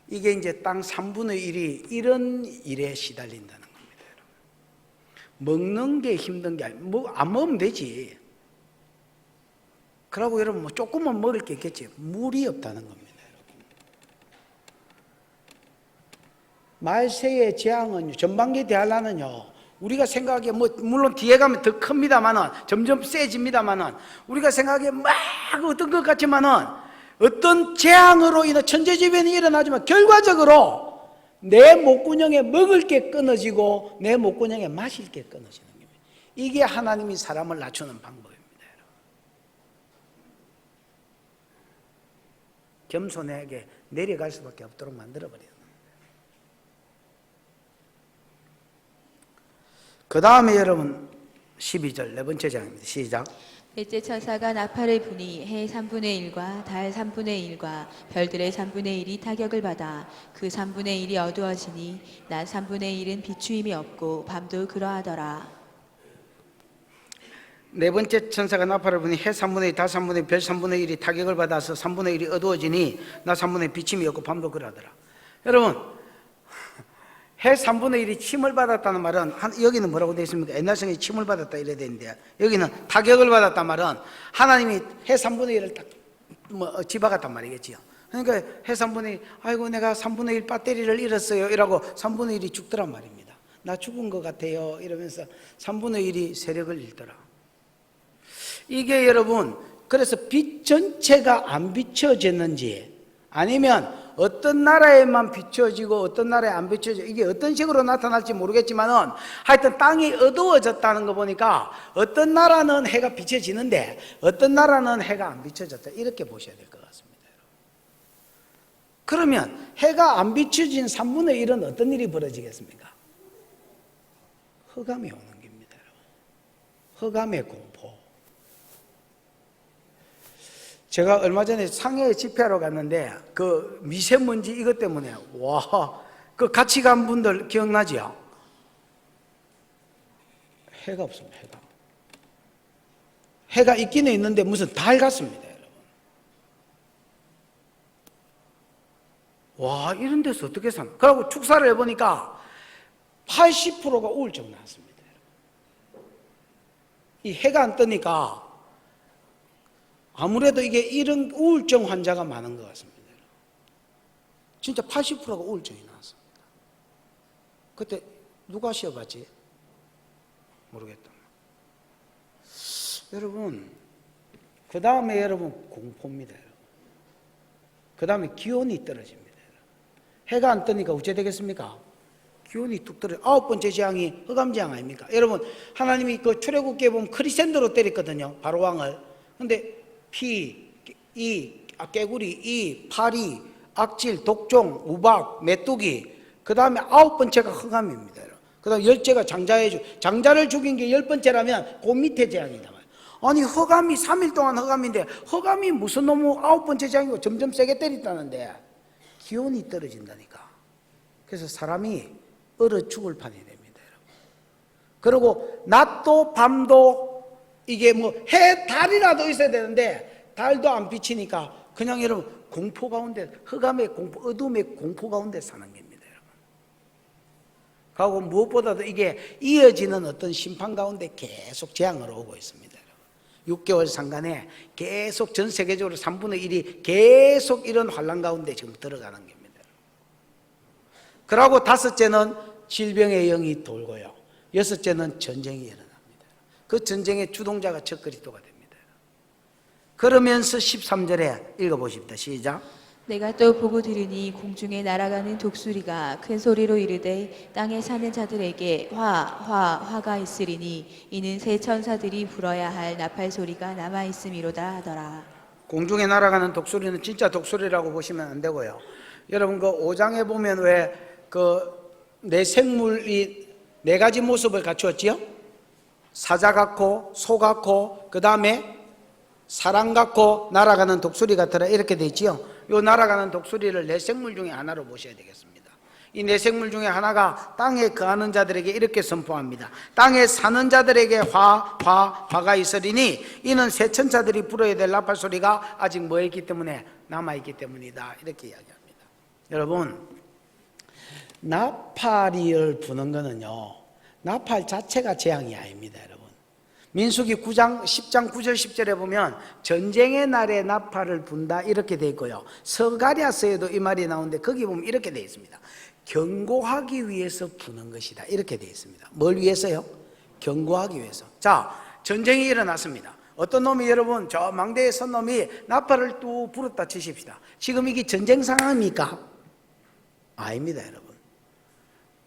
이게 이제 땅 3분의 1이 이런 일에 시달린다는 겁니다, 여러분. 먹는 게 힘든 게 아니고 안 먹으면 되지. 그러고 여러분 조금만 먹을 게 있겠지. 물이 없다는 겁니다, 여러분. 말세의 재앙은 전반기 대환란은요. 우리가 생각하기에 물론 뒤에 가면 더 큽니다만은 점점 세집니다만은 우리가 생각하기에 막 어떤 것 같지만은 어떤 재앙으로 인해 천재지변이 일어나지만 결과적으로 내 목구멍에 먹을 게 끊어지고 내 목구멍에 마실 게 끊어지는 겁니다. 이게 하나님이 사람을 낮추는 방법입니다, 여러분. 겸손하게 내려갈 수밖에 없도록 만들어버리는 겁니다. 그 다음에 여러분 12절 네 번째 장입니다. 시작. 넷째 천사가 나팔을 부니 해 3분의 1과 달 3분의 1과 별들의 3분의 1이 타격을 받아 그 3분의 1이 어두워지니 낮 3분의 1은 비추임이 없고 밤도 그러하더라. 네 번째 천사가 나팔을 부니 해 3분의 1, 달 3분의 1, 별 3분의 1이 타격을 받아서 3분의 1이 어두워지니 낮 3분의 1 비침이 없고 밤도 그러하더라. 여러분 해 3분의 1이 침을 받았다는 말은 여기는 뭐라고 되어 있습니까? 옛날 성에 침을 받았다 이래 되는데 여기는 타격을 받았단 말은 하나님이 해 3분의 1을 딱 집어갔단 말이겠지요. 그러니까 해 3분의 1 아이고 내가 3분의 1 배터리를 잃었어요 이라고 3분의 1이 죽더란 말입니다. 나 죽은 것 같아요 이러면서 3분의 1이 세력을 잃더라. 이게 여러분 그래서 빛 전체가 안 비춰졌는지 아니면 어떤 나라에만 비춰지고 어떤 나라에 안 비춰지고 이게 어떤 식으로 나타날지 모르겠지만은 하여튼 땅이 어두워졌다는 거 보니까 어떤 나라는 해가 비춰지는데 어떤 나라는 해가 안 비춰졌다 이렇게 보셔야 될 것 같습니다. 그러면 해가 안 비춰진 3분의 1은 어떤 일이 벌어지겠습니까? 흑암이 오는 겁니다. 흑암의 공포. 제가 얼마 전에 상해에 집회하러 갔는데 그 미세먼지 이것 때문에 그 같이 간 분들 기억나지요? 해가 없습니다. 해가 있기는 있는데 무슨 달 같습니다, 여러분. 이런 데서 어떻게 사나? 그러고 축사를 해보니까 80%가 우울증 나왔습니다. 이 해가 안 뜨니까 아무래도 이게 이런 우울증 환자가 많은 것 같습니다. 진짜 80%가 우울증이 나왔습니다. 그때 누가 시험봤지? 모르겠다. 여러분, 그 다음에 여러분 공포입니다. 그 다음에 기온이 떨어집니다. 해가 안 뜨니까 어째 되겠습니까? 기온이 뚝 떨어져. 9번째 재앙이 흑암재앙 아닙니까? 여러분, 하나님이 그 출애굽기에 보면 크리센더로 때렸거든요, 바로왕을. 근데 깨구리, 파리, 악질, 독종, 우박, 메뚜기, 그 다음에 9번째가 흑암입니다. 그 다음에 10째가 장자를 죽인 게 10번째라면 그 밑에 재앙이다. 아니, 흑암이 3일 동안 흑암인데 흑암이 무슨 놈의 9번째 재앙이고 점점 세게 때린다는데 기온이 떨어진다니까. 그래서 사람이 얼어 죽을 판이 됩니다. 그리고 낮도 밤도 이게 뭐 해, 달이라도 있어야 되는데 달도 안 비치니까 그냥 여러분 공포 가운데, 흑암의 공포, 어둠의 공포 가운데 사는 겁니다. 여러분. 그리고 무엇보다도 이게 이어지는 어떤 심판 가운데 계속 재앙을 오고 있습니다. 6개월 상간에 계속 전 세계적으로 3분의 1이 계속 이런 환란 가운데 지금 들어가는 겁니다. 그러고 5째는 질병의 영이 돌고요. 6째는 전쟁이 일어납니다. 그 전쟁의 주동자가 첫 그리스도가 됩니다. 그러면서 13절에 읽어보십니다. 시작. 내가 또 보고 들으니 공중에 날아가는 독수리가 큰 소리로 이르되 땅에 사는 자들에게 화가 있으리니 이는 새 천사들이 불어야 할 나팔 소리가 남아있음이로다 하더라. 공중에 날아가는 독수리는 진짜 독수리라고 보시면 안 되고요. 여러분 그 5장에 보면 왜 그 내 생물이 4가지 모습을 갖추었지요? 사자 같고 소 같고 그 다음에 사람 같고 날아가는 독수리 같더라 이렇게 돼 있지요. 요 날아가는 독수리를 4생물 중에 하나로 보셔야 되겠습니다. 이 4생물 중에 하나가 땅에 거하는 자들에게 이렇게 선포합니다. 땅에 사는 자들에게 화가 있으리니 이는 새 천사들이 불어야 될 나팔 소리가 아직 뭐 있기 때문에 남아있기 때문이다. 이렇게 이야기합니다. 여러분, 나팔을 부는 거는요, 나팔 자체가 재앙이 아닙니다. 여러분, 민수기 9장 10장 9절 10절에 보면 전쟁의 날에 나팔을 분다 이렇게 돼 있고요. 서가랴서에도 이 말이 나오는데 거기 보면 이렇게 돼 있습니다. 경고하기 위해서 부는 것이다 이렇게 돼 있습니다. 뭘 위해서요? 경고하기 위해서. 자, 전쟁이 일어났습니다. 어떤 놈이 여러분 저 망대에 선 놈이 나팔을 또 불었다 치십시다. 지금 이게 전쟁 상황입니까? 아닙니다. 여러분,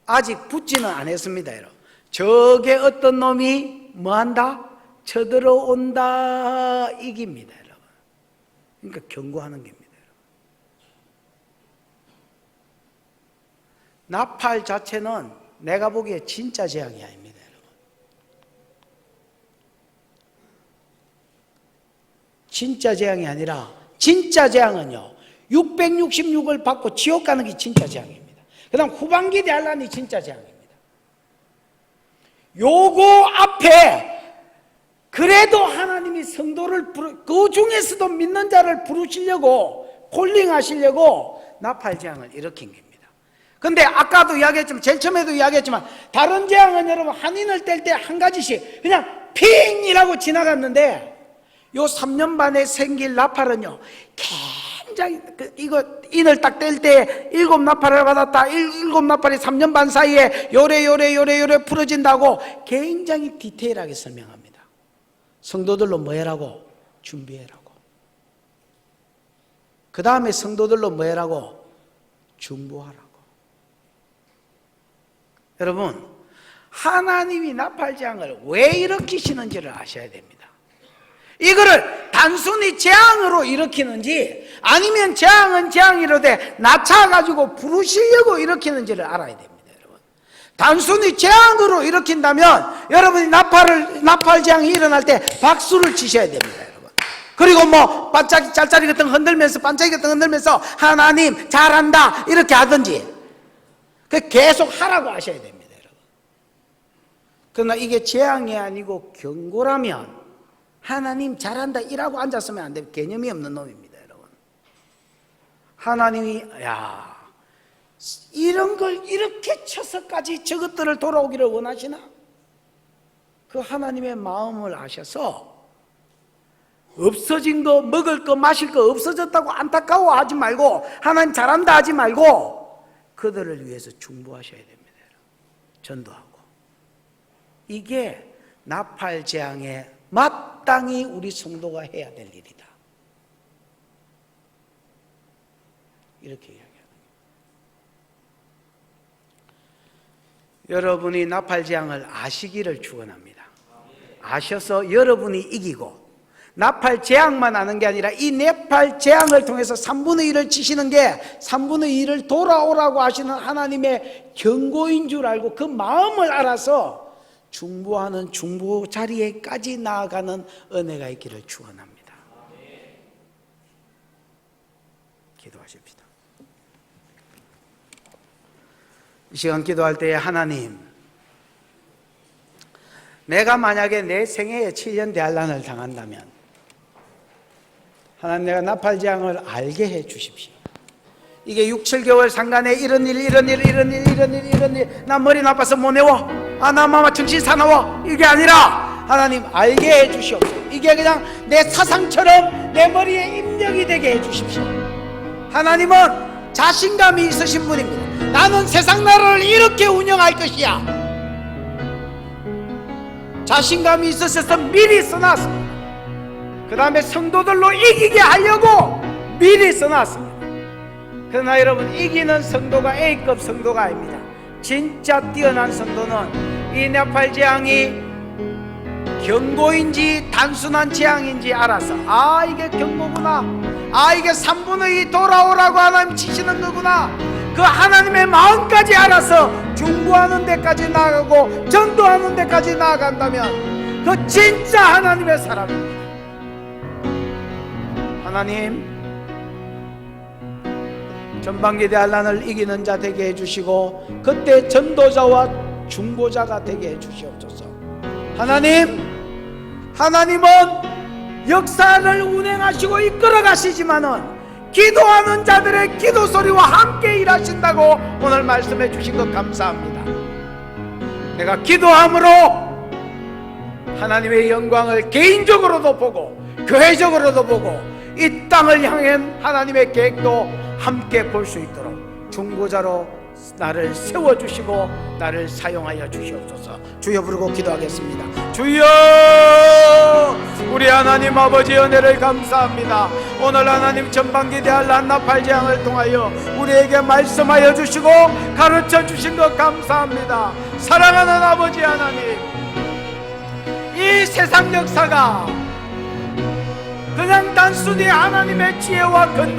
아직 붙지는 않았습니다. 여러분, 저게 어떤 놈이 뭐한다? 쳐들어온다 이깁니다. 여러분, 그러니까 경고하는 겁니다. 여러분. 나팔 자체는 내가 보기에 진짜 재앙이 아닙니다. 여러분, 진짜 재앙이 아니라 진짜 재앙은요 666을 받고 지옥 가는 게 진짜 재앙입니다. 그 다음 후반기 대환란이 진짜 재앙입니다. 요거 앞에 그래도 하나님이 성도를 그 중에서도 믿는 자를 부르시려고 콜링하시려고 나팔 재앙을 일으킨 겁니다. 근데 아까도 이야기했지만 제일 처음에도 이야기했지만 다른 재앙은 여러분 한인을 뗄 때 한 가지씩 그냥 핑이라고 지나갔는데 요 3년 반에 생길 나팔은요 굉장히 이거 인을 딱 뗄 때 7나팔을 받았다. 7나팔이 3년 반 사이에 요래 풀어진다고 굉장히 디테일하게 설명합니다. 성도들로 뭐 해라고? 준비해라고. 그 다음에 성도들로 뭐 해라고? 중보하라고. 여러분, 하나님이 나팔재앙을 왜 일으키시는지를 아셔야 됩니다. 이거를 단순히 재앙으로 일으키는지 아니면 재앙은 재앙이로되 낮춰가지고 부르시려고 일으키는지를 알아야 됩니다. 여러분, 단순히 재앙으로 일으킨다면 여러분이 나팔 재앙이 일어날 때 박수를 치셔야 됩니다. 여러분, 그리고 뭐 반짝이 짤짤이 같은 거 흔들면서 반짝이 같은 거 흔들면서 하나님 잘한다 이렇게 하든지 계속 하라고 하셔야 됩니다. 여러분, 그러나 이게 재앙이 아니고 경고라면 하나님 잘한다 이라고 앉았으면 안 돼요. 개념이 없는 놈입니다. 여러분, 하나님이 이런 걸 이렇게 쳐서까지 저것들을 돌아오기를 원하시나? 그 하나님의 마음을 아셔서 없어진 거, 먹을 거, 마실 거 없어졌다고 안타까워하지 말고, 하나님 잘한다 하지 말고, 그들을 위해서 중보하셔야 됩니다. 전도하고. 이게 나팔 재앙에 마땅히 우리 성도가 해야 될 일이다. 이렇게 이야기합니다. 여러분이 나팔 재앙을 아시기를 축원합니다. 아셔서 여러분이 이기고, 나팔 재앙만 아는 게 아니라 이 나팔 재앙을 통해서 3분의 1을 치시는 게 3분의 1을 돌아오라고 하시는 하나님의 경고인 줄 알고 그 마음을 알아서 중보하는 중보 자리에까지 나아가는 은혜가 있기를 축원합니다. 기도하십시다. 이 시간 기도할 때에 하나님, 내가 만약에 내 생애에 7년 대환란을 당한다면 하나님, 내가 나팔 재앙을 알게 해 주십시오. 이게 6, 7개월 상간에 이런 일, 나 머리 나빠서 못 내워, 나 마마 정신 사나워, 이게 아니라 하나님 알게 해 주시옵소서. 이게 그냥 내 사상처럼 내 머리에 입력이 되게 해 주십시오. 하나님은 자신감이 있으신 분입니다. 나는 세상 나라를 이렇게 운영할 것이야. 자신감이 있으셔서 미리 써놨습니다. 그 다음에 성도들로 이기게 하려고 미리 써놨습니다. 그러나 여러분, 이기는 성도가 A급 성도가 아닙니다. 진짜 뛰어난 성도는 이 나팔 재앙이 경고인지 단순한 재앙인지 알아서, 이게 경고구나, 이게 3분의 2 돌아오라고 하나님 치시는 거구나, 그 하나님의 마음까지 알아서 중보하는 데까지 나아가고 전도하는 데까지 나아간다면 그 진짜 하나님의 사람입니다. 하나님, 전반기 대환란을 이기는 자 되게 해주시고 그때 전도자와 중보자가 되게 해주시옵소서. 하나님은 역사를 운행하시고 이끌어 가시지만은 기도하는 자들의 기도 소리와 함께 일하신다고 오늘 말씀해 주신 것 감사합니다. 내가 기도함으로 하나님의 영광을 개인적으로도 보고 교회적으로도 보고 이 땅을 향한 하나님의 계획도 함께 볼 수 있도록 중보자로 나를 세워주시고 나를 사용하여 주시옵소서. 주여 부르고 기도하겠습니다. 주여, 우리 하나님 아버지 은혜를 감사합니다. 오늘 하나님 전반기 대환란 나팔 재앙을 통하여 우리에게 말씀하여 주시고 가르쳐 주신 것 감사합니다. 사랑하는 아버지 하나님, 이 세상 역사가 그냥 단순히 하나님의 지혜와 권능,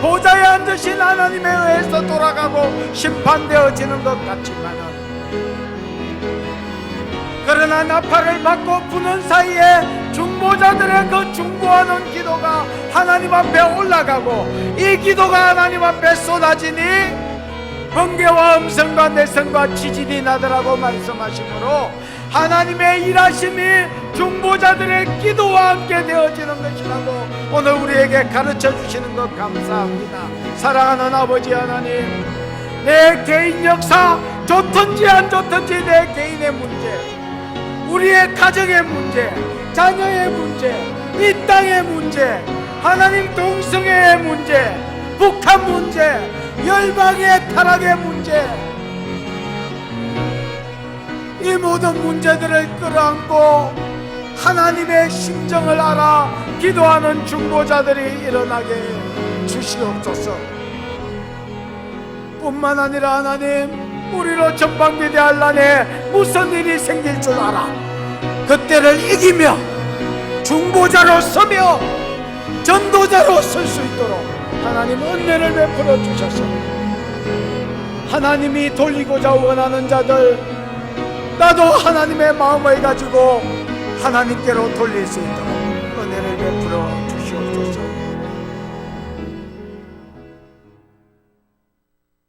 보좌에 앉으신 하나님에 의해서 돌아가고 심판되어지는 것 같지만은, 그러나 나팔을 받고 부는 사이에 중보자들의 그 중보하는 기도가 하나님 앞에 올라가고 이 기도가 하나님 앞에 쏟아지니 번개와 음성과 내성과 지진이 나더라고 말씀하시므로 하나님의 일하심이 중보자들의 기도와 함께 되어지는 것이라고 오늘 우리에게 가르쳐 주시는 것 감사합니다. 사랑하는 아버지 하나님, 내 개인 역사 좋든지 안 좋든지 내 개인의 문제, 우리의 가정의 문제, 자녀의 문제, 이 땅의 문제, 하나님 동성애의 문제, 북한 문제, 열방의 타락의 문제, 이 모든 문제들을 끌어안고 하나님의 심정을 알아 기도하는 중보자들이 일어나게 주시옵소서. 뿐만 아니라 하나님, 우리로 전반기 대환란에 무슨 일이 생길 줄 알아 그때를 이기며 중보자로 서며 전도자로 설 수 있도록 하나님 은혜를 베풀어 주셔서 하나님이 돌리고자 원하는 자들, 나도 하나님의 마음을 가지고 하나님께로 돌릴 수 있도록 은혜를 베풀어